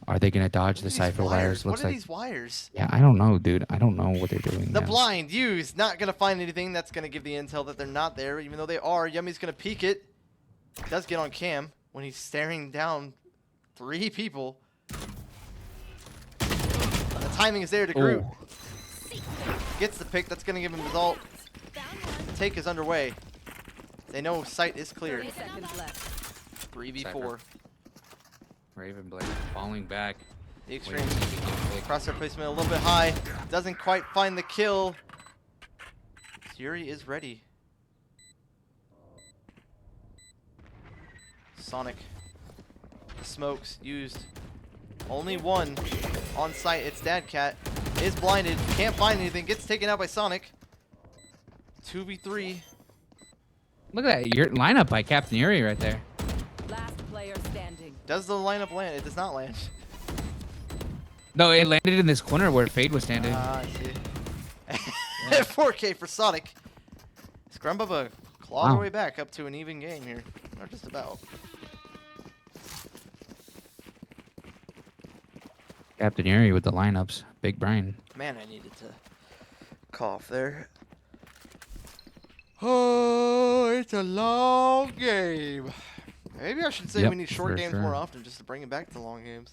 Speaker 2: Are they gonna dodge the
Speaker 1: These
Speaker 2: cipher wires?
Speaker 1: What
Speaker 2: Looks
Speaker 1: are
Speaker 2: like.
Speaker 1: these wires?
Speaker 2: Yeah, I don't know, dude. I don't know what they're doing.
Speaker 1: The
Speaker 2: now.
Speaker 1: blind used, not gonna find anything that's gonna give the intel that they're not there, even though they are. Yummy's gonna peek it. Does get on cam when he's staring down 3 people. The timing is there to group.
Speaker 2: Ooh.
Speaker 1: Gets the pick. That's gonna give him his ult.
Speaker 3: Found one.
Speaker 1: The take is underway. They know sight is clear.
Speaker 4: 30 seconds left.
Speaker 1: 3v4.
Speaker 2: Ravenblade falling back.
Speaker 1: The extreme
Speaker 2: Waiting to get picked.
Speaker 1: crosshair placement a little bit high. Doesn't quite find the kill. Yuri is ready. Sonic. Smokes used. Only one on site. It's Dad Cat. Is blinded. Can't find anything. Gets taken out by Sonic. 2v3.
Speaker 2: Look at that. Your lineup by Captain Yuri right there.
Speaker 4: Last player standing.
Speaker 1: Does the lineup land? It does not land.
Speaker 2: No, it landed in this corner where Fade was standing.
Speaker 1: Ah, I see. 4K for Sonic. Grumbubba claw their
Speaker 2: Wow.
Speaker 1: way back up to an even game here. Or just about.
Speaker 2: Captain Yuri with the lineups. Big brain.
Speaker 1: Man, I needed to cough there. Oh, it's a long game. Maybe I should say
Speaker 2: Yep,
Speaker 1: we need short
Speaker 2: for
Speaker 1: games
Speaker 2: sure.
Speaker 1: more often just to bring it back to long games.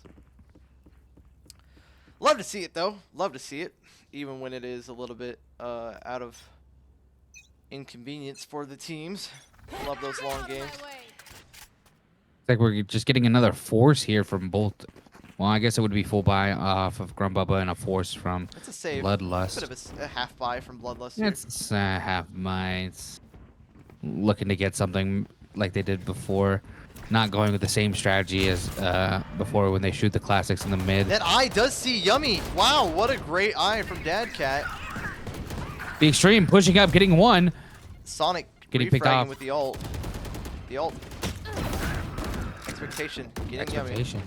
Speaker 1: Love to see it, though. Love to see it. Even when it is a little bit out of inconvenience for the teams. Love those long
Speaker 3: Out of my
Speaker 1: games.
Speaker 3: way.
Speaker 2: It's like we're just getting another force here from both. Well, I guess it would be full buy off of Grumbubba and a force from
Speaker 1: That's a save.
Speaker 2: Bloodlust.
Speaker 1: Bit of a half buy from Bloodlust here.
Speaker 2: It's half mites. Looking to get something like they did before. Not going with the same strategy as before when they shoot the classics in the mid.
Speaker 1: That eye does see Yummy. Wow, what a great eye from Dad Cat.
Speaker 2: The extreme pushing up, getting one.
Speaker 1: Sonic
Speaker 2: Getting picked
Speaker 1: refragging
Speaker 2: off.
Speaker 1: with the ult. The ult. Expectation. Getting Yummy.
Speaker 2: Expectation.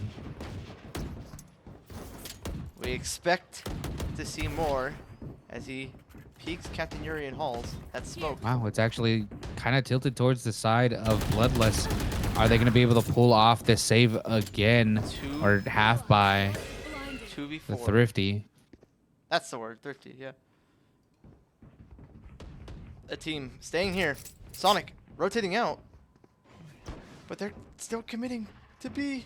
Speaker 1: We expect to see more as he peeks Captain Yuri and hauls that smoke.
Speaker 2: Wow, it's actually kind of tilted towards the side of Bloodless. Are they going to be able to pull off this save again or half by
Speaker 3: Blinded.
Speaker 1: 2v4.
Speaker 2: the Thrifty?
Speaker 1: That's the word, thrifty, yeah. A team staying here. Sonic rotating out. But they're still committing to B.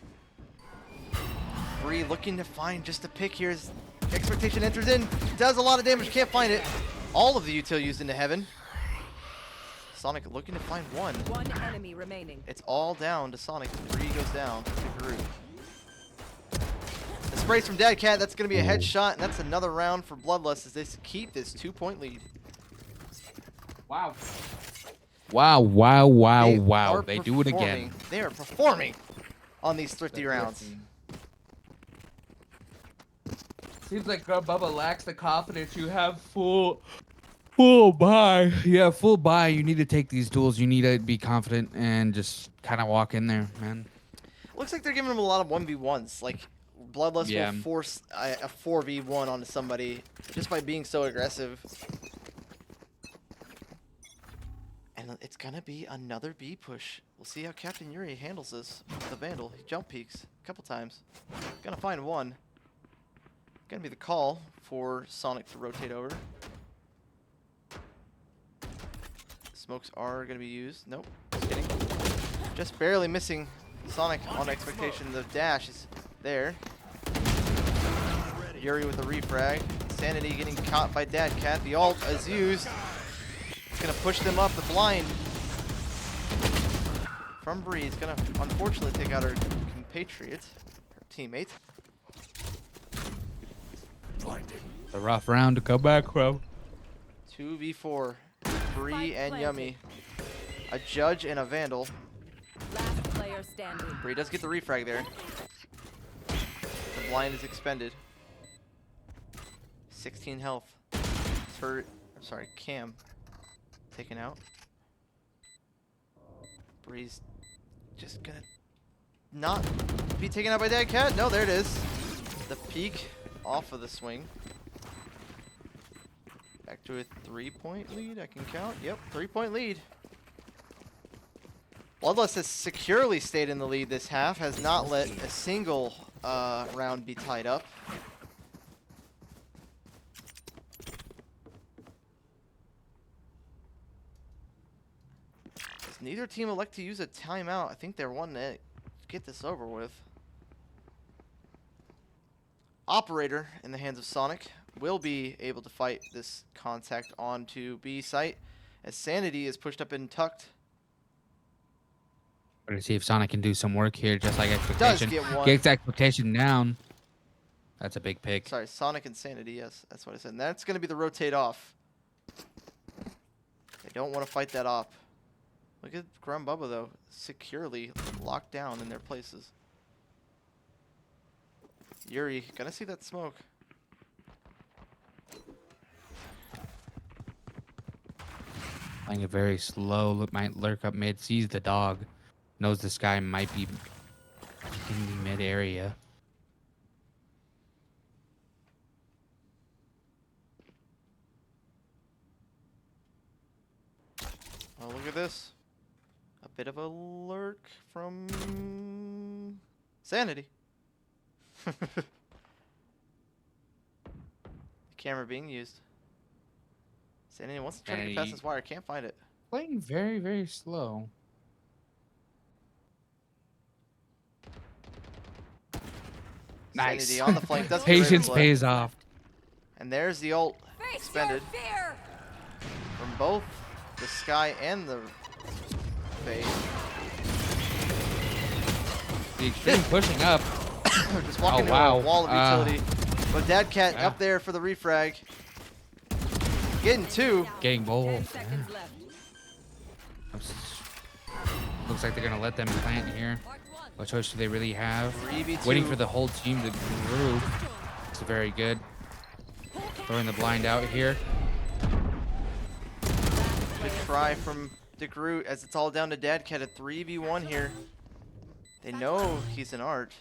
Speaker 1: Bree looking to find just a pick here as Expectation enters in. Does a lot of damage, can't find it. All of the util used into heaven. Sonic looking to find one.
Speaker 4: One enemy remaining.
Speaker 1: It's all down to Sonic. Bree goes down to Groot. The sprays from Dad Cat, that's going to be a headshot, and that's another round for Bloodlust as they keep this 2-point lead.
Speaker 2: Wow. Wow, wow, wow,
Speaker 1: They
Speaker 2: wow.
Speaker 1: are
Speaker 2: They do it again.
Speaker 1: performing. They are performing on these thrifty rounds.
Speaker 2: Seems like Bubba lacks the confidence. You have full buy. Yeah, full buy. You need to take these duels. You need to be confident and just kind of walk in there, man.
Speaker 1: Looks like they're giving him a lot of 1v1s. Like, Bloodlust
Speaker 2: Yeah.
Speaker 1: will force a 4v1 onto somebody just by being so aggressive. And it's going to be another B push. We'll see how Captain Yuri handles this. The Vandal, he jump peeks a couple times. Gonna find one. Gonna be the call for Sonic to rotate over. Smokes are gonna be used. Nope, just kidding. Just barely missing Sonic on Expectation. The dash is there. Yuri with the refrag. Sanity getting caught by Dad Cat. The ult is used. It's gonna push them up the blind. From Bree, it's gonna unfortunately take out her compatriot, her teammate.
Speaker 2: A rough round to come back from.
Speaker 1: 2v4, Bree and Yummy. A Judge and a Vandal.
Speaker 4: Last player standing.
Speaker 1: Bree does get the refrag there. The blind is expended. 16 health. Turret, I'm sorry, Cam taken out. Bree's just gonna not be taken out by Dad Cat. No, there it is. The peak off of the swing. Back to a 3-point lead, I can count. Yep, 3-point lead. Bloodlust has securely stayed in the lead this half, has not let a single round be tied up. Does neither team elect to use a timeout? I think they're wanting to get this over with. Operator in the hands of Sonic will be able to fight this contact onto B site as Sanity is pushed up and tucked.
Speaker 2: We're gonna see if Sonic can do some work here, just like
Speaker 1: Does
Speaker 2: Expectation.
Speaker 1: get one.
Speaker 2: Gets Expectation down. That's a big pick.
Speaker 1: Sorry, Sonic and Sanity, yes, that's what I said. And that's going to be the rotate off. They don't want to fight that op. Look at Grumbubba, though, securely locked down in their places. Yuri, gonna see that smoke.
Speaker 2: Playing it very slow. Look, might lurk up mid. Sees the dog. Knows this guy might be in the mid area.
Speaker 1: Oh, look at this. A bit of a lurk from Sanity. The camera being used. Sanity wants to try to get past
Speaker 2: Sanity-
Speaker 1: this wire. Can't find it.
Speaker 2: Playing very, very slow. Nice.
Speaker 1: Sanity on the flank. Does get
Speaker 2: Patience
Speaker 1: Ravenblood.
Speaker 2: pays off.
Speaker 1: And there's the ult
Speaker 4: Face
Speaker 1: expended
Speaker 4: your fear.
Speaker 1: from both the Sky and the Fade.
Speaker 2: The extreme pushing up.
Speaker 1: Just walking into
Speaker 2: wow.
Speaker 1: a wall of utility. But Dad Cat up there for the refrag. Getting two.
Speaker 2: Getting
Speaker 4: 10
Speaker 2: bold.
Speaker 4: seconds left.
Speaker 2: Looks like they're gonna let them plant here. What choice do they really have?
Speaker 1: 3v2.
Speaker 2: Waiting for the whole team to group. It's very good. Throwing the blind out here.
Speaker 1: Good try from DeGroot as it's all down to Dad Cat. A 3v1 here. They know he's an art.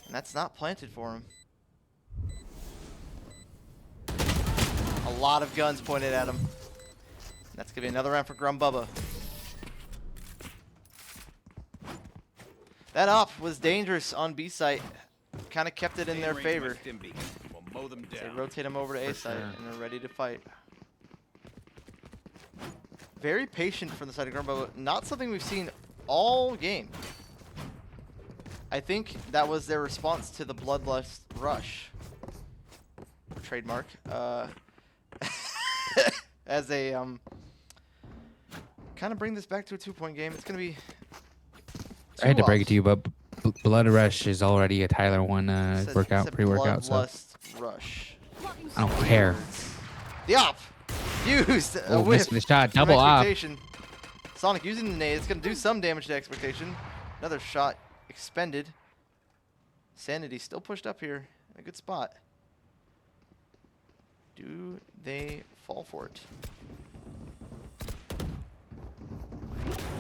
Speaker 1: And that's not planted for him. A lot of guns pointed at him. And that's going to be another round for Grumbubba. That op was dangerous on B site. Kind of kept it in their favor.
Speaker 5: We'll mow them
Speaker 1: They
Speaker 5: down.
Speaker 1: rotate him over to A site
Speaker 2: sure.
Speaker 1: and they're ready to fight. Very patient from the side of Grumbubba. Not something we've seen all game. I think that was their response to the Bloodlust Rush. Trademark. As a kind of bring this back to a 2-point game. It's gonna be.
Speaker 2: I had to break it to you, but Blood Rush is already a Tyler one workout, pre-workout. So
Speaker 1: Bloodlust Rush.
Speaker 2: I don't care.
Speaker 1: The op used a
Speaker 2: Oh,
Speaker 1: whiff
Speaker 2: missing the shot.
Speaker 1: from
Speaker 2: Double op.
Speaker 1: Expectation. Sonic using the nade. It's gonna do some damage to Expectation. Another shot expended. Sanity still pushed up here. In a good spot. Do they fall for it?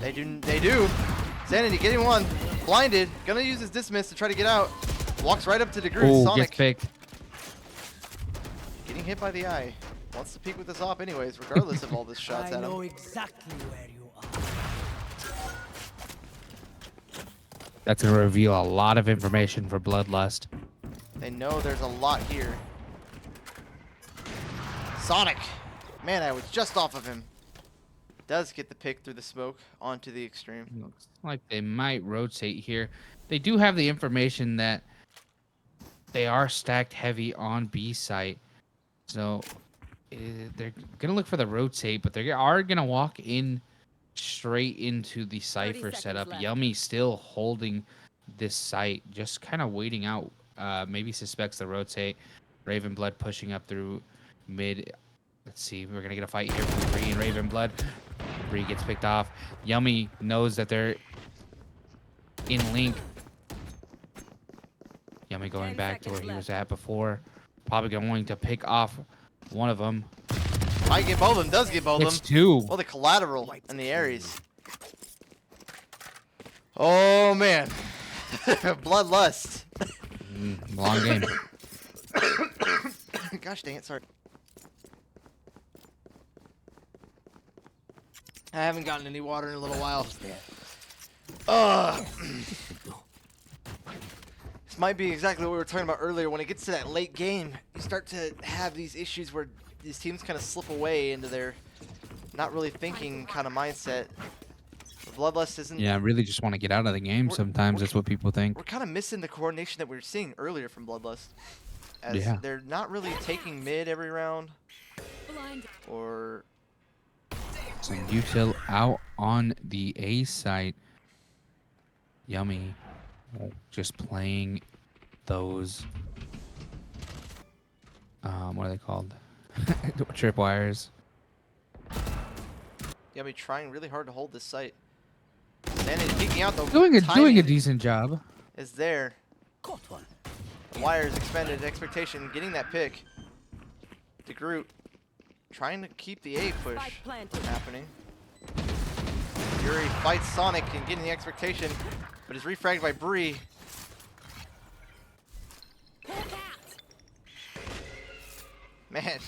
Speaker 1: They do. They do. Sanity getting one. Blinded. Gonna use his dismiss to try to get out. Walks right up to DeGroot.
Speaker 2: Oh,
Speaker 1: Sonic
Speaker 2: gets picked.
Speaker 1: getting hit by the eye. Wants to peek with this op anyways, regardless of all this shots
Speaker 6: I
Speaker 1: at
Speaker 6: know
Speaker 1: him.
Speaker 6: exactly where you are.
Speaker 2: That's gonna reveal a lot of information for Bloodlust.
Speaker 1: They know there's a lot here. Sonic! Man, I was just off of him. Does get the pick through the smoke onto the extreme.
Speaker 2: Looks like they might rotate here. They do have the information that they are stacked heavy on B site. So they're going to look for the rotate, but they are going to walk in straight into the Cypher
Speaker 4: seconds
Speaker 2: setup.
Speaker 4: left.
Speaker 2: Yummy still holding this site, just kind of waiting out. Maybe suspects the rotate. Ravenblood pushing up through mid. Let's see. We're going to get a fight here from Bree and Ravenblood. Bree gets picked off. Yummy knows that they're in link. Yummy going
Speaker 4: 10
Speaker 2: back to where
Speaker 4: seconds
Speaker 2: he was
Speaker 4: left.
Speaker 2: at before. Probably going to pick off one of them.
Speaker 1: Might get both of them. Does get both of
Speaker 2: It's
Speaker 1: them.
Speaker 2: two.
Speaker 1: Well, the collateral and the Ares. Oh, man. Bloodlust.
Speaker 2: Long game.
Speaker 1: Gosh dang it, sorry. I haven't gotten any water in a little while. This might be exactly what we were talking about earlier. When it gets to that late game, you start to have these issues where these teams kind of slip away into their not really thinking kind of mindset. Bloodlust isn't.
Speaker 2: Yeah, I really just want to get out of the game sometimes. That's what people think.
Speaker 1: We're kind of missing the coordination that we were seeing earlier from Bloodlust. As
Speaker 2: Yeah.
Speaker 1: they're not really taking mid every round.
Speaker 3: Blind.
Speaker 1: Or
Speaker 2: Some util out on the A site. Yummy. Oh, just playing those. What are they called? Tripwires.
Speaker 1: Yummy trying really hard to hold this site. Sanity peeking out though.
Speaker 2: Doing a
Speaker 1: Timing
Speaker 2: decent job.
Speaker 1: is there.
Speaker 6: Caught one.
Speaker 1: The wires expended. Expectation getting that pick. DeGroot trying to keep the A push
Speaker 4: Spike planted.
Speaker 1: from happening. Yuri fights Sonic and getting the expectation, but is refragged by Bree. Man,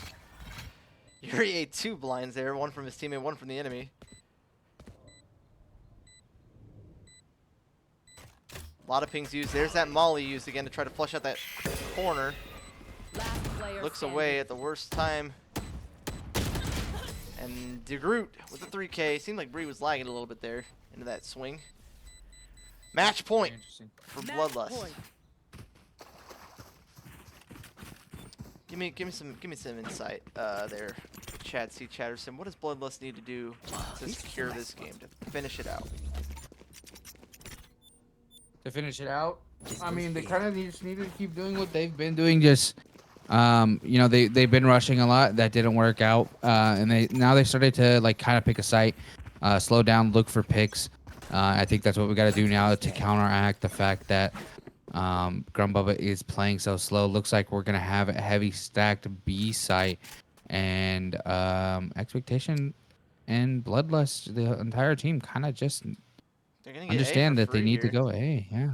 Speaker 1: Yuri ate 2 blinds there, one from his teammate, one from the enemy. A lot of pings used. There's that molly used again to try to flush out that corner.
Speaker 4: Last player
Speaker 1: Looks
Speaker 4: standing.
Speaker 1: away at the worst time. And DeGroot with the 3K. Seemed like Bree was lagging a little bit there into that swing. Match point
Speaker 2: Interesting.
Speaker 1: for
Speaker 4: Match
Speaker 1: Bloodlust.
Speaker 4: point.
Speaker 1: Give me some insight there, Chad C. Chatterson. What does Bloodlust need to do to secure this game, to finish it out?
Speaker 2: To finish it out, I mean, they kind of just need to keep doing what they've been doing. Just, you know, they've been rushing a lot. That didn't work out, and they started to like kind of pick a site, slow down, look for picks. I think that's what we got to do now to counteract the fact that Grumbubba is playing so slow. Looks like we're gonna have a heavy stacked B site, and Expectation and Bloodlust, the entire team, kind of just
Speaker 1: They're gonna get
Speaker 2: understand
Speaker 1: A for
Speaker 2: that they
Speaker 1: free
Speaker 2: need to
Speaker 1: here.
Speaker 2: go A. Yeah,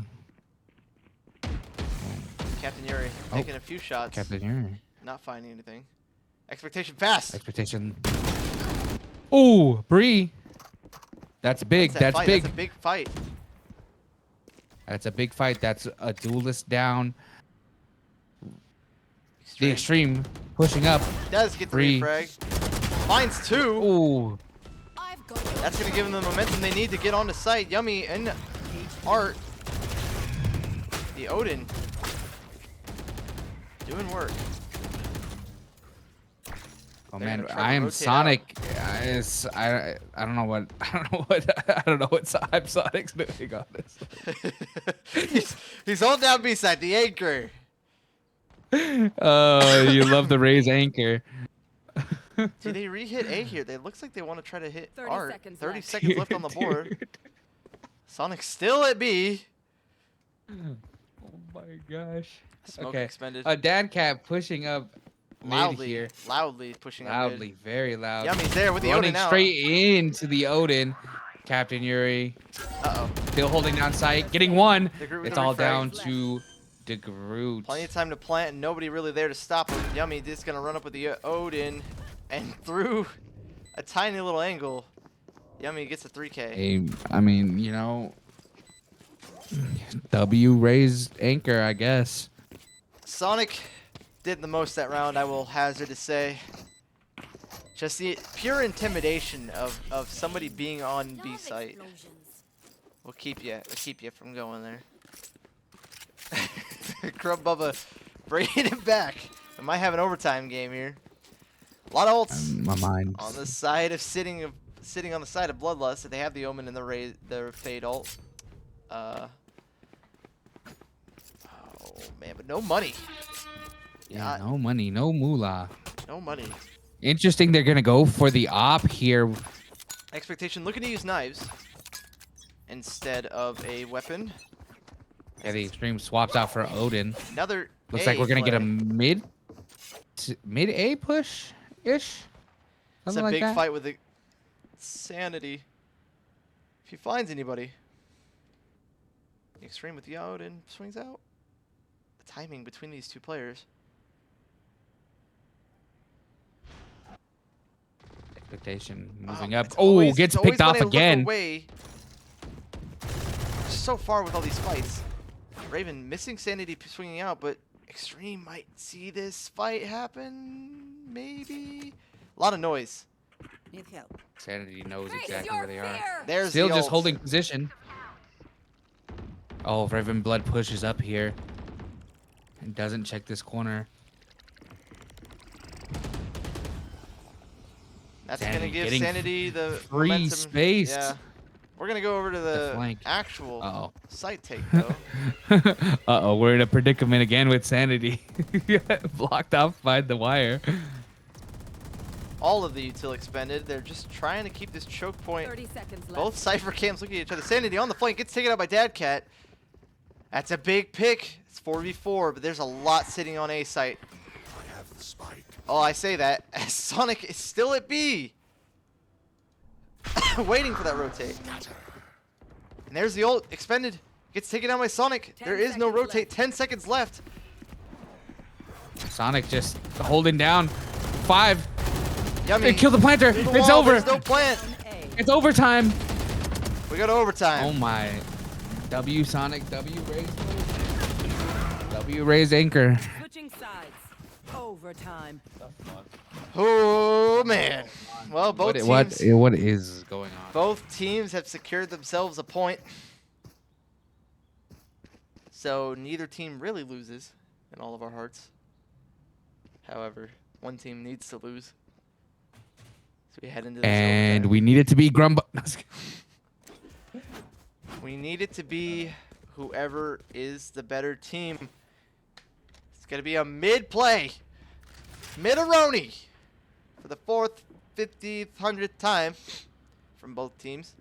Speaker 1: Captain Yuri
Speaker 2: Oh.
Speaker 1: taking a few shots,
Speaker 2: Captain Yuri.
Speaker 1: not finding anything. Expectation fast.
Speaker 2: Expectation. Oh, Bree. That's big.
Speaker 1: Wins that
Speaker 2: That's
Speaker 1: fight.
Speaker 2: big.
Speaker 1: That's a big fight.
Speaker 2: That's a big fight. That's a duelist down. The extreme pushing up.
Speaker 1: Does get the
Speaker 2: Bree.
Speaker 1: refrag. Finds 2.
Speaker 2: Oh,
Speaker 3: I've got your
Speaker 1: That's gonna give them the momentum they need to get on the site. Yummy and Art. The Odin. Doing work.
Speaker 2: oh
Speaker 1: They're
Speaker 2: man,
Speaker 1: gonna try to
Speaker 2: I am
Speaker 1: rotate
Speaker 2: Sonic. I don't know what I don't know what I'm Sonic's doing, honestly.
Speaker 1: he's holding down B-side, the anchor.
Speaker 2: Oh, you love the Raise anchor.
Speaker 1: See, they re-hit A here. They looks like they want to try to hit
Speaker 4: 30
Speaker 1: Art.
Speaker 4: seconds
Speaker 1: 30
Speaker 4: left.
Speaker 1: seconds left on the board.
Speaker 2: Dude.
Speaker 1: Sonic's still at B.
Speaker 2: Oh my gosh.
Speaker 1: Smoke
Speaker 2: Okay.
Speaker 1: expended.
Speaker 2: Dad Cat pushing up mid
Speaker 1: Loudly,
Speaker 2: here.
Speaker 1: loudly pushing up mid.
Speaker 2: Loudly, very loud.
Speaker 1: Yummy's there with the
Speaker 2: Running
Speaker 1: Odin out.
Speaker 2: straight into the Odin. Captain Yuri
Speaker 1: Uh-oh.
Speaker 2: still holding down sight, getting one.
Speaker 1: DeGroot with
Speaker 2: It's
Speaker 1: the
Speaker 2: all
Speaker 1: refrag.
Speaker 2: down to DeGroot.
Speaker 1: Plenty of time to plant and nobody really there to stop him. Yummy just gonna run up with the Odin and through a tiny little angle. Yummy gets a 3K.
Speaker 2: I mean, you know, W raised anchor, I guess.
Speaker 1: Sonic did the most that round, I will hazard to say. Just the pure intimidation of somebody being on B
Speaker 3: love
Speaker 1: site
Speaker 3: explosions.
Speaker 1: will keep you from going there. Grumbubba bringing it back. I might have an overtime game here. A lot of ults
Speaker 2: My mind.
Speaker 1: on the side of sitting on the side of Bloodlust. They have the Omen and the Fade ult. Oh man, but no money.
Speaker 2: Yeah, no money, no moolah.
Speaker 1: No money.
Speaker 2: Interesting, they're gonna go for the op here.
Speaker 1: Expectation looking to use knives instead of a weapon.
Speaker 2: Yeah, the extreme swaps out for Odin.
Speaker 1: Another
Speaker 2: Looks
Speaker 1: A
Speaker 2: like we're gonna get a
Speaker 1: play.
Speaker 2: mid A push ish.
Speaker 1: It's a big fight with the Sanity. If he finds anybody. The extreme with the Odin swings out. The timing between these two players.
Speaker 2: Expectation moving
Speaker 1: Oh,
Speaker 2: up.
Speaker 1: it's
Speaker 2: Oh,
Speaker 1: always-
Speaker 2: gets
Speaker 1: it's always
Speaker 2: picked off
Speaker 1: when I look
Speaker 2: again.
Speaker 1: away. So far with all these fights. Raven missing Sanity swinging out, but Extreme might see this fight happen. Maybe. A lot of noise.
Speaker 4: Need help.
Speaker 2: Sanity knows
Speaker 3: Face
Speaker 2: exactly
Speaker 3: your
Speaker 2: where they are.
Speaker 3: fear.
Speaker 1: There's
Speaker 2: Still
Speaker 1: the
Speaker 2: just
Speaker 1: ult.
Speaker 2: holding position. Oh, Raven Blood pushes up here. And doesn't check this corner.
Speaker 1: That's
Speaker 2: Sanity
Speaker 1: gonna give
Speaker 2: getting
Speaker 1: Sanity the
Speaker 2: free
Speaker 1: momentum.
Speaker 2: space.
Speaker 1: Yeah. We're gonna go over to the
Speaker 2: flank.
Speaker 1: actual
Speaker 2: Uh-oh.
Speaker 1: site take though.
Speaker 2: Uh-oh, we're in a predicament again with Sanity. Blocked off by the wire.
Speaker 1: All of the util expended. They're just trying to keep this choke point.
Speaker 4: 30 seconds left.
Speaker 1: Both Cypher cams looking at each other. Sanity on the flank gets taken out by Dadcat. That's a big pick. It's 4v4, but there's a lot sitting on A site.
Speaker 6: I have the spike.
Speaker 1: Oh, I say that as Sonic is still at B. Waiting for that rotate. And there's the ult expended. Gets taken out by Sonic.
Speaker 4: 10
Speaker 1: There is no
Speaker 4: seconds
Speaker 1: rotate.
Speaker 4: left.
Speaker 1: 10 seconds left.
Speaker 2: Sonic just holding down. 5.
Speaker 1: Yummy.
Speaker 2: They killed the planter.
Speaker 1: Through the
Speaker 2: It's
Speaker 1: wall,
Speaker 2: over.
Speaker 1: There's no plant.
Speaker 4: A.
Speaker 2: It's overtime.
Speaker 1: We go to overtime.
Speaker 2: Oh my. W Sonic. W raise. W raise anchor.
Speaker 4: Switching sides. Overtime.
Speaker 1: Oh man. Well, both teams.
Speaker 2: What is going on?
Speaker 1: Both teams have secured themselves a point. So neither team really loses in all of our hearts. However, one team needs to lose. So we head into this
Speaker 2: And
Speaker 1: overtime.
Speaker 2: we need it to be Grumbubba.
Speaker 1: We need it to be whoever is the better team. It's going to be a mid-play. Mid-aroni. For the 4th, 50th, 100th time from both teams.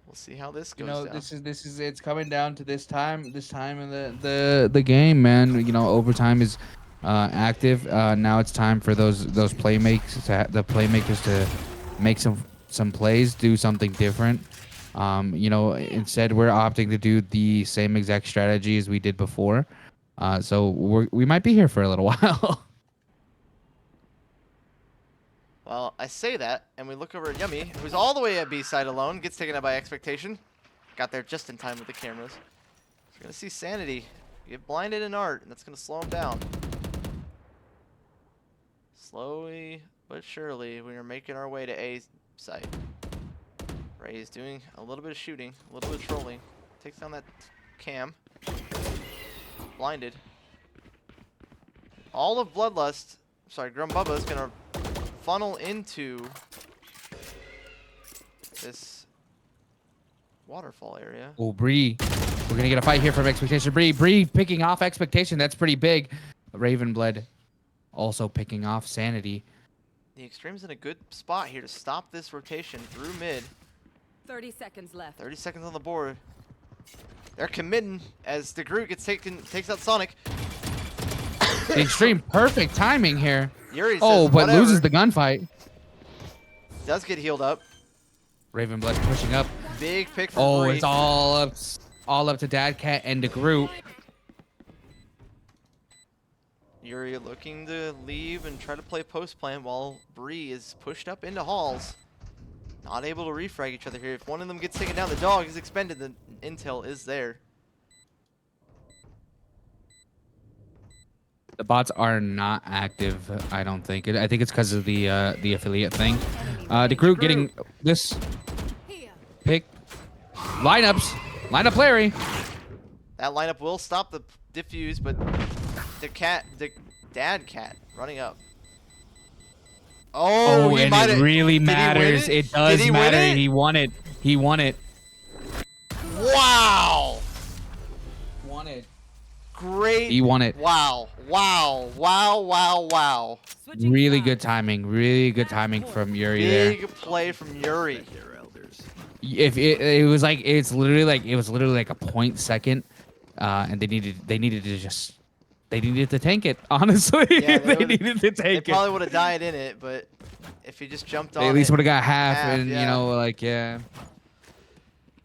Speaker 1: We'll see how this goes down.
Speaker 2: this is it's coming down to this time in the game, man. You know, overtime is active. Now it's time for those playmakers to make some plays, do something different. You know, instead we're opting to do the same exact strategy as we did before. So we might be here for a little while.
Speaker 1: Well, I say that, and we look over at Yummy, who's all the way at B side alone, gets taken out by Expectation. Got there just in time with the cameras. So we're going to see Sanity get blinded in art, and that's going to slow him down. Slowly but surely, we are making our way to A side. Ray is doing a little bit of shooting, a little bit of trolling. Takes down that cam. Blinded. All of Bloodlust, sorry, Grumbubba is going to funnel into this waterfall area.
Speaker 2: Oh, Bree. We're going to get a fight here from Expectation. Bree picking off Expectation. That's pretty big. Ravenblood also picking off Sanity.
Speaker 1: The Extreme's in a good spot here to stop this rotation through mid.
Speaker 4: 30 seconds left.
Speaker 1: 30 seconds on the board. They're committing as the Groot takes out Sonic.
Speaker 2: The Extreme, perfect timing here.
Speaker 1: Yuri says,
Speaker 2: Oh, but
Speaker 1: whatever.
Speaker 2: loses the gunfight.
Speaker 1: Does get healed up.
Speaker 2: Ravenblood pushing up.
Speaker 1: Big pick from
Speaker 2: Oh,
Speaker 1: Bree.
Speaker 2: it's all up to Dad Cat and the Groot.
Speaker 1: Yuri looking to leave and try to play post plan while Bree is pushed up into halls. Not able to refrag each other here. If one of them gets taken down, the dog is expended. The intel is there.
Speaker 2: The bots are not active, I don't think. I think it's because of the affiliate thing. The Groot getting this
Speaker 3: Here.
Speaker 2: pick. Lineups. Lineup Larry.
Speaker 1: That lineup will stop the diffuse, but the Dad Cat running up. Oh, he
Speaker 2: and
Speaker 1: might
Speaker 2: it
Speaker 1: have.
Speaker 2: really
Speaker 1: Did he win
Speaker 2: matters.
Speaker 1: it?
Speaker 2: It does
Speaker 1: Did he win
Speaker 2: matter.
Speaker 1: it?
Speaker 2: He won it. He won it.
Speaker 1: Wow.
Speaker 2: Won it.
Speaker 1: Great.
Speaker 2: He won it.
Speaker 1: Wow. Wow. Wow. Wow. Wow.
Speaker 4: Switching
Speaker 2: Really
Speaker 4: sides.
Speaker 2: good timing. Really good timing from Yuri there.
Speaker 1: Big play from Yuri.
Speaker 2: If it was like it was literally like a 0.2, and they needed to tank it. Honestly,
Speaker 1: Yeah,
Speaker 2: they
Speaker 1: would've-
Speaker 2: needed to
Speaker 1: They
Speaker 2: tank it.
Speaker 1: probably would have died in it, but if he just jumped on
Speaker 2: They at least
Speaker 1: it,
Speaker 2: would have got half, and
Speaker 1: yeah.
Speaker 2: you know, like yeah.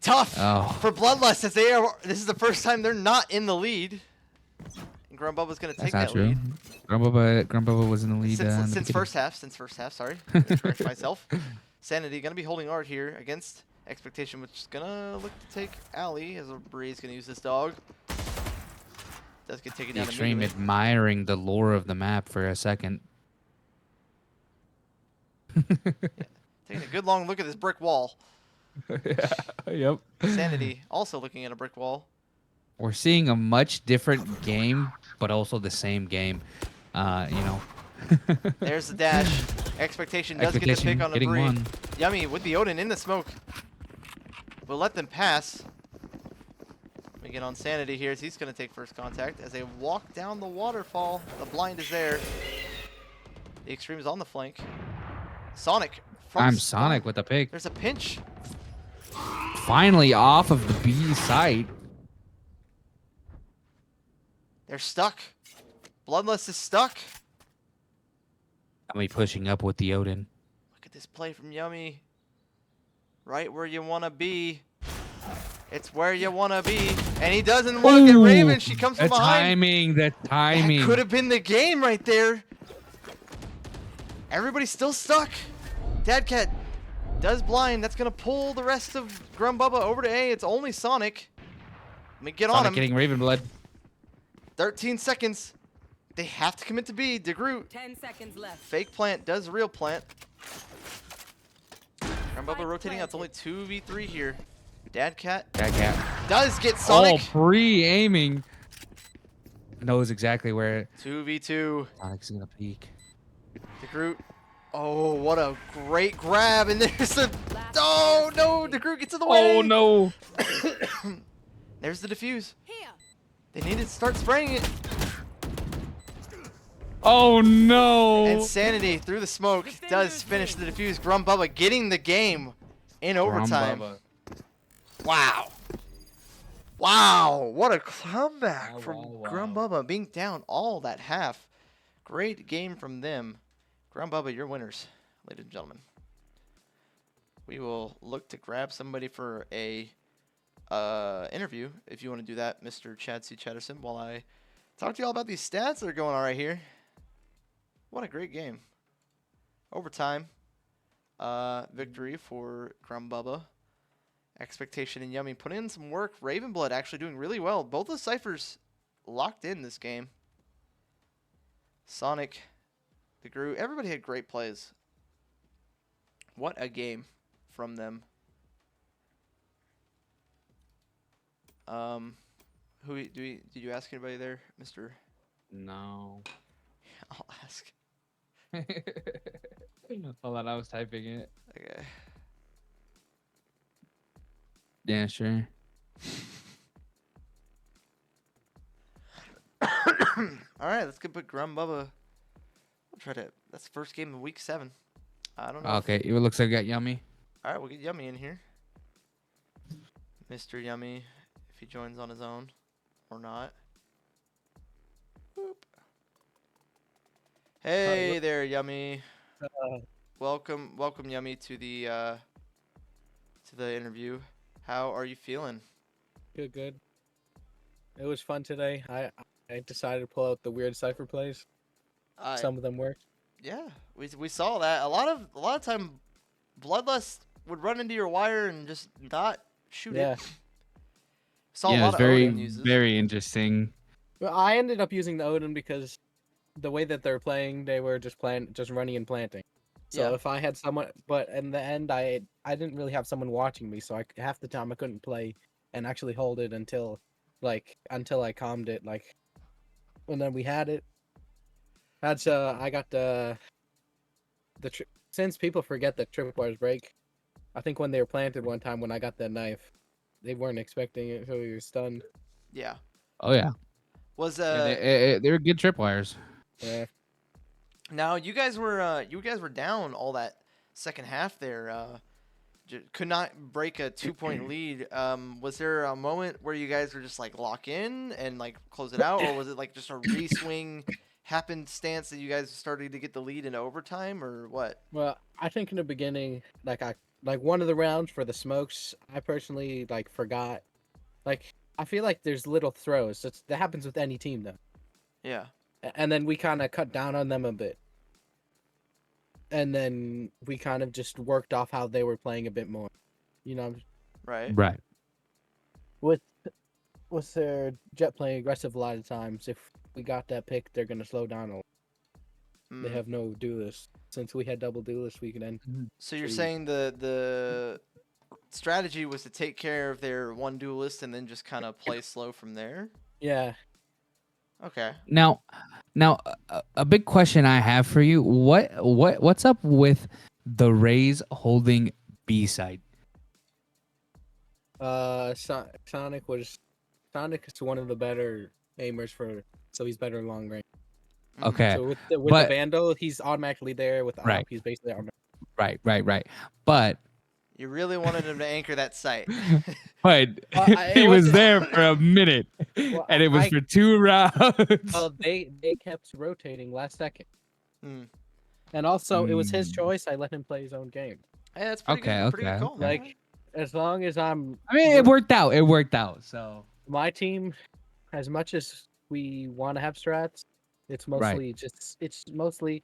Speaker 1: tough
Speaker 2: Oh.
Speaker 1: for Bloodlust as they are. This is the first time they're not in the lead. And Grumbubba's gonna take
Speaker 2: That's not
Speaker 1: that
Speaker 2: true.
Speaker 1: lead.
Speaker 2: Grumbubba was in the lead. in the
Speaker 1: Since
Speaker 2: beginning.
Speaker 1: first half. Since first half. Sorry, Let me correct myself. Sanity gonna be holding art here against Expectation, which is gonna look to take Alley as a Bree's gonna use this dog. Does get taken
Speaker 2: The
Speaker 1: down
Speaker 2: Extreme
Speaker 1: immediately.
Speaker 2: admiring the lore of the map for a second.
Speaker 1: Taking a good long look at this brick wall.
Speaker 2: Yeah. Yep.
Speaker 1: Sanity also looking at a brick wall.
Speaker 2: We're seeing a much different game, but also the same game. You know.
Speaker 1: There's the dash. Expectation does get the
Speaker 2: Expectation
Speaker 1: pick on a
Speaker 2: getting
Speaker 1: Bree.
Speaker 2: one.
Speaker 1: Yummy with the Odin in the smoke. We'll let them pass. We get on Sanity here as he's going to take first contact. As they walk down the waterfall, the blind is there. The Extreme is on the flank. Sonic.
Speaker 2: I'm Sonic with the pick.
Speaker 1: There's a pinch.
Speaker 2: Finally off of the B site.
Speaker 1: They're stuck. Bloodlust is stuck.
Speaker 2: Yummy pushing up with the Odin.
Speaker 1: Look at this play from Yummy. Right where you want to be. It's where you want to be. And he doesn't look at Raven. She comes from
Speaker 2: The
Speaker 1: behind.
Speaker 2: timing, the
Speaker 1: That
Speaker 2: timing.
Speaker 1: could have been the game right there. Everybody's still stuck. Dadcat does blind. That's going to pull the rest of Grumbubba over to A. It's only Sonic. Let me get on
Speaker 2: Sonic
Speaker 1: him.
Speaker 2: getting Raven blood.
Speaker 1: 13 seconds. They have to commit to B. DeGroot.
Speaker 4: 10 seconds left.
Speaker 1: Fake plant does real plant. Grumbubba rotating out. It's only 2v3 here. Dadcat does get Sonic.
Speaker 2: Oh, pre-aiming. Knows exactly where
Speaker 1: 2v2.
Speaker 2: Sonic's gonna peek.
Speaker 1: DeGroot. Oh, what a great grab. And there's a... Oh, no. DeGroot gets in the way.
Speaker 2: Oh no.
Speaker 1: There's the defuse.
Speaker 3: Here.
Speaker 1: They need to start spraying it.
Speaker 2: Oh no.
Speaker 1: Insanity through the smoke does finish the defuse. Grumbubba getting the game in overtime.
Speaker 2: Grumbubba.
Speaker 1: Wow. Wow. What a comeback
Speaker 2: Wow,
Speaker 1: from
Speaker 2: wow, wow.
Speaker 1: Grumbubba being down all that half. Great game from them. Grumbubba, you're winners, ladies and gentlemen. We will look to grab somebody for a interview if you want to do that, Mr. Chad C. Chatterson, while I talk to you all about these stats that are going on right here. What a great game. Overtime. Victory for Grumbubba. Expectation and Yummy put in some work. Ravenblood actually doing really well. Both the ciphers locked in this game. Sonic, the Gru, everybody had great plays. What a game from them. Did you ask anybody there, Mr.?
Speaker 2: No.
Speaker 1: I'll ask.
Speaker 2: Hold on, I was typing it.
Speaker 1: Okay.
Speaker 2: Yeah, sure.
Speaker 1: All right, let's go put Grumbubba. We'll try to. That's the first game of week 7. I don't know.
Speaker 2: Okay, it looks like I got Yummy.
Speaker 1: All right, we'll get Yummy in here. Mr. Yummy, if he joins on his own or not. Boop. Hey there, Yummy. Welcome, Yummy, to the interview. How are you feeling?
Speaker 5: Good. It was fun today. I decided to pull out the weird cipher plays. Some of them worked.
Speaker 1: Yeah, we saw that. A lot of time, Bloodlust would run into your wire and just not shoot
Speaker 5: Yeah.
Speaker 1: it. Saw a
Speaker 2: Yeah,
Speaker 1: lot
Speaker 2: it's
Speaker 1: of
Speaker 2: very,
Speaker 1: Odin uses.
Speaker 2: very interesting.
Speaker 5: Well, I ended up using the Odin because the way that they're playing, they were just running and planting. So
Speaker 1: Yeah.
Speaker 5: if I had someone, but in the end, I didn't really have someone watching me, so half the time I couldn't play and actually hold it until I calmed it, and then we had it. That's I got since people forget that tripwires break. I think when they were planted one time when I got that knife, they weren't expecting it, so we were stunned.
Speaker 1: Yeah.
Speaker 2: Oh yeah.
Speaker 1: Was
Speaker 2: Yeah, they were good tripwires.
Speaker 5: Yeah.
Speaker 1: Now you guys were down all that second half there. Could not break a 2-point lead. Was there a moment where you guys were just like lock in and like close it out, or was it like just a re-swing happenstance that you guys started to get the lead in overtime, or what?
Speaker 5: Well, I think in the beginning, one of the rounds for the smokes, I personally forgot. I feel like there's little throws. That happens with any team though.
Speaker 1: Yeah.
Speaker 5: And then we kind of cut down on them a bit. And then we kind of just worked off how they were playing a bit more. You know,
Speaker 1: Right.
Speaker 2: Right.
Speaker 5: with their jet playing aggressive a lot of times, if we got that pick, they're going to slow down a lot. They have no duelists. Since we had double duelists, we could end.
Speaker 1: So you're saying the strategy was to take care of their one duelist and then just kind of play slow from there?
Speaker 5: Yeah.
Speaker 1: Okay.
Speaker 2: Now, a big question I have for you: what's up with the Rays holding B side?
Speaker 5: Sonic is one of the better aimers so he's better long range.
Speaker 2: Okay,
Speaker 5: So with the
Speaker 2: but-
Speaker 5: Vandal, he's automatically there. With the
Speaker 2: Right.
Speaker 5: AWP, he's basically automatic.
Speaker 2: Right. But
Speaker 1: You really wanted him to anchor that site.
Speaker 2: But
Speaker 5: Well, it
Speaker 2: he was
Speaker 5: wasn't-
Speaker 2: there for a minute,
Speaker 5: Well,
Speaker 2: and it was for 2 rounds.
Speaker 5: well, they kept rotating last second,
Speaker 1: Hmm.
Speaker 5: and also it was his
Speaker 2: Mm.
Speaker 5: choice. I let him play his own game.
Speaker 1: Hey, that's pretty
Speaker 2: Okay,
Speaker 1: good. Pretty good
Speaker 2: okay,
Speaker 1: call,
Speaker 2: okay.
Speaker 1: man.
Speaker 5: Like, as long as I'm,
Speaker 2: I mean, it worked out. It worked out. So
Speaker 5: my team, as much as we want to have strats, it's
Speaker 2: Right.
Speaker 5: mostly it's mostly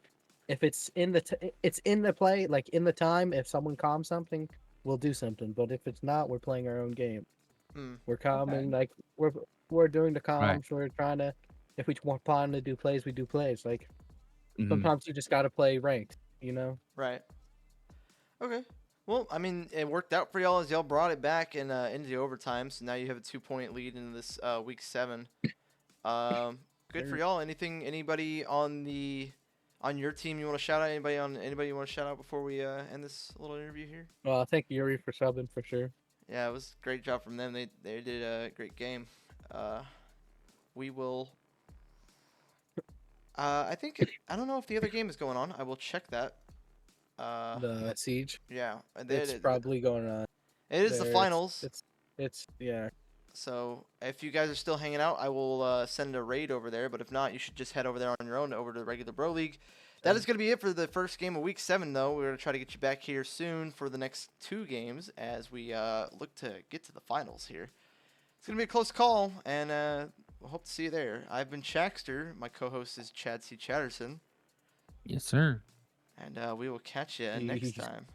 Speaker 5: if it's in the it's in the play, like in the time. If someone calms something, we'll do something. But if it's not, we're playing our own game.
Speaker 1: Hmm.
Speaker 5: We're calming, like we're doing the
Speaker 2: Right.
Speaker 5: calms. We're trying to, if we want plan to do plays, we do plays. Like
Speaker 2: Mhm.
Speaker 5: sometimes you just gotta play ranked, you know.
Speaker 1: Right. Okay. Well, I mean, it worked out for y'all as y'all brought it back in into the overtime. So now you have a 2-point lead in this week 7. Good for
Speaker 5: Sure.
Speaker 1: y'all. Anybody on your team you want to shout out? Anybody you want to shout out before we end this little interview here?
Speaker 5: Well, thank Yuri for subbing for sure.
Speaker 1: Yeah, it was a great job from them. They did a great game. We will. I don't know if the other game is going on. I will check that.
Speaker 5: The siege.
Speaker 1: Yeah,
Speaker 5: It's probably going on.
Speaker 1: it is the
Speaker 5: there.
Speaker 1: finals.
Speaker 5: It's yeah.
Speaker 1: So if you guys are still hanging out, I will send a raid over there. But if not, you should just head over there on your own over to the regular Bro League. That is going to be it for the first game of Week 7, though. We're going to try to get you back here soon for the next 2 games as we look to get to the finals here. It's going to be a close call, and we'll hope to see you there. I've been Shaxter. My co-host is Chad C. Chatterson.
Speaker 2: Yes, sir.
Speaker 1: And we will catch you next
Speaker 5: Jeez.
Speaker 1: time.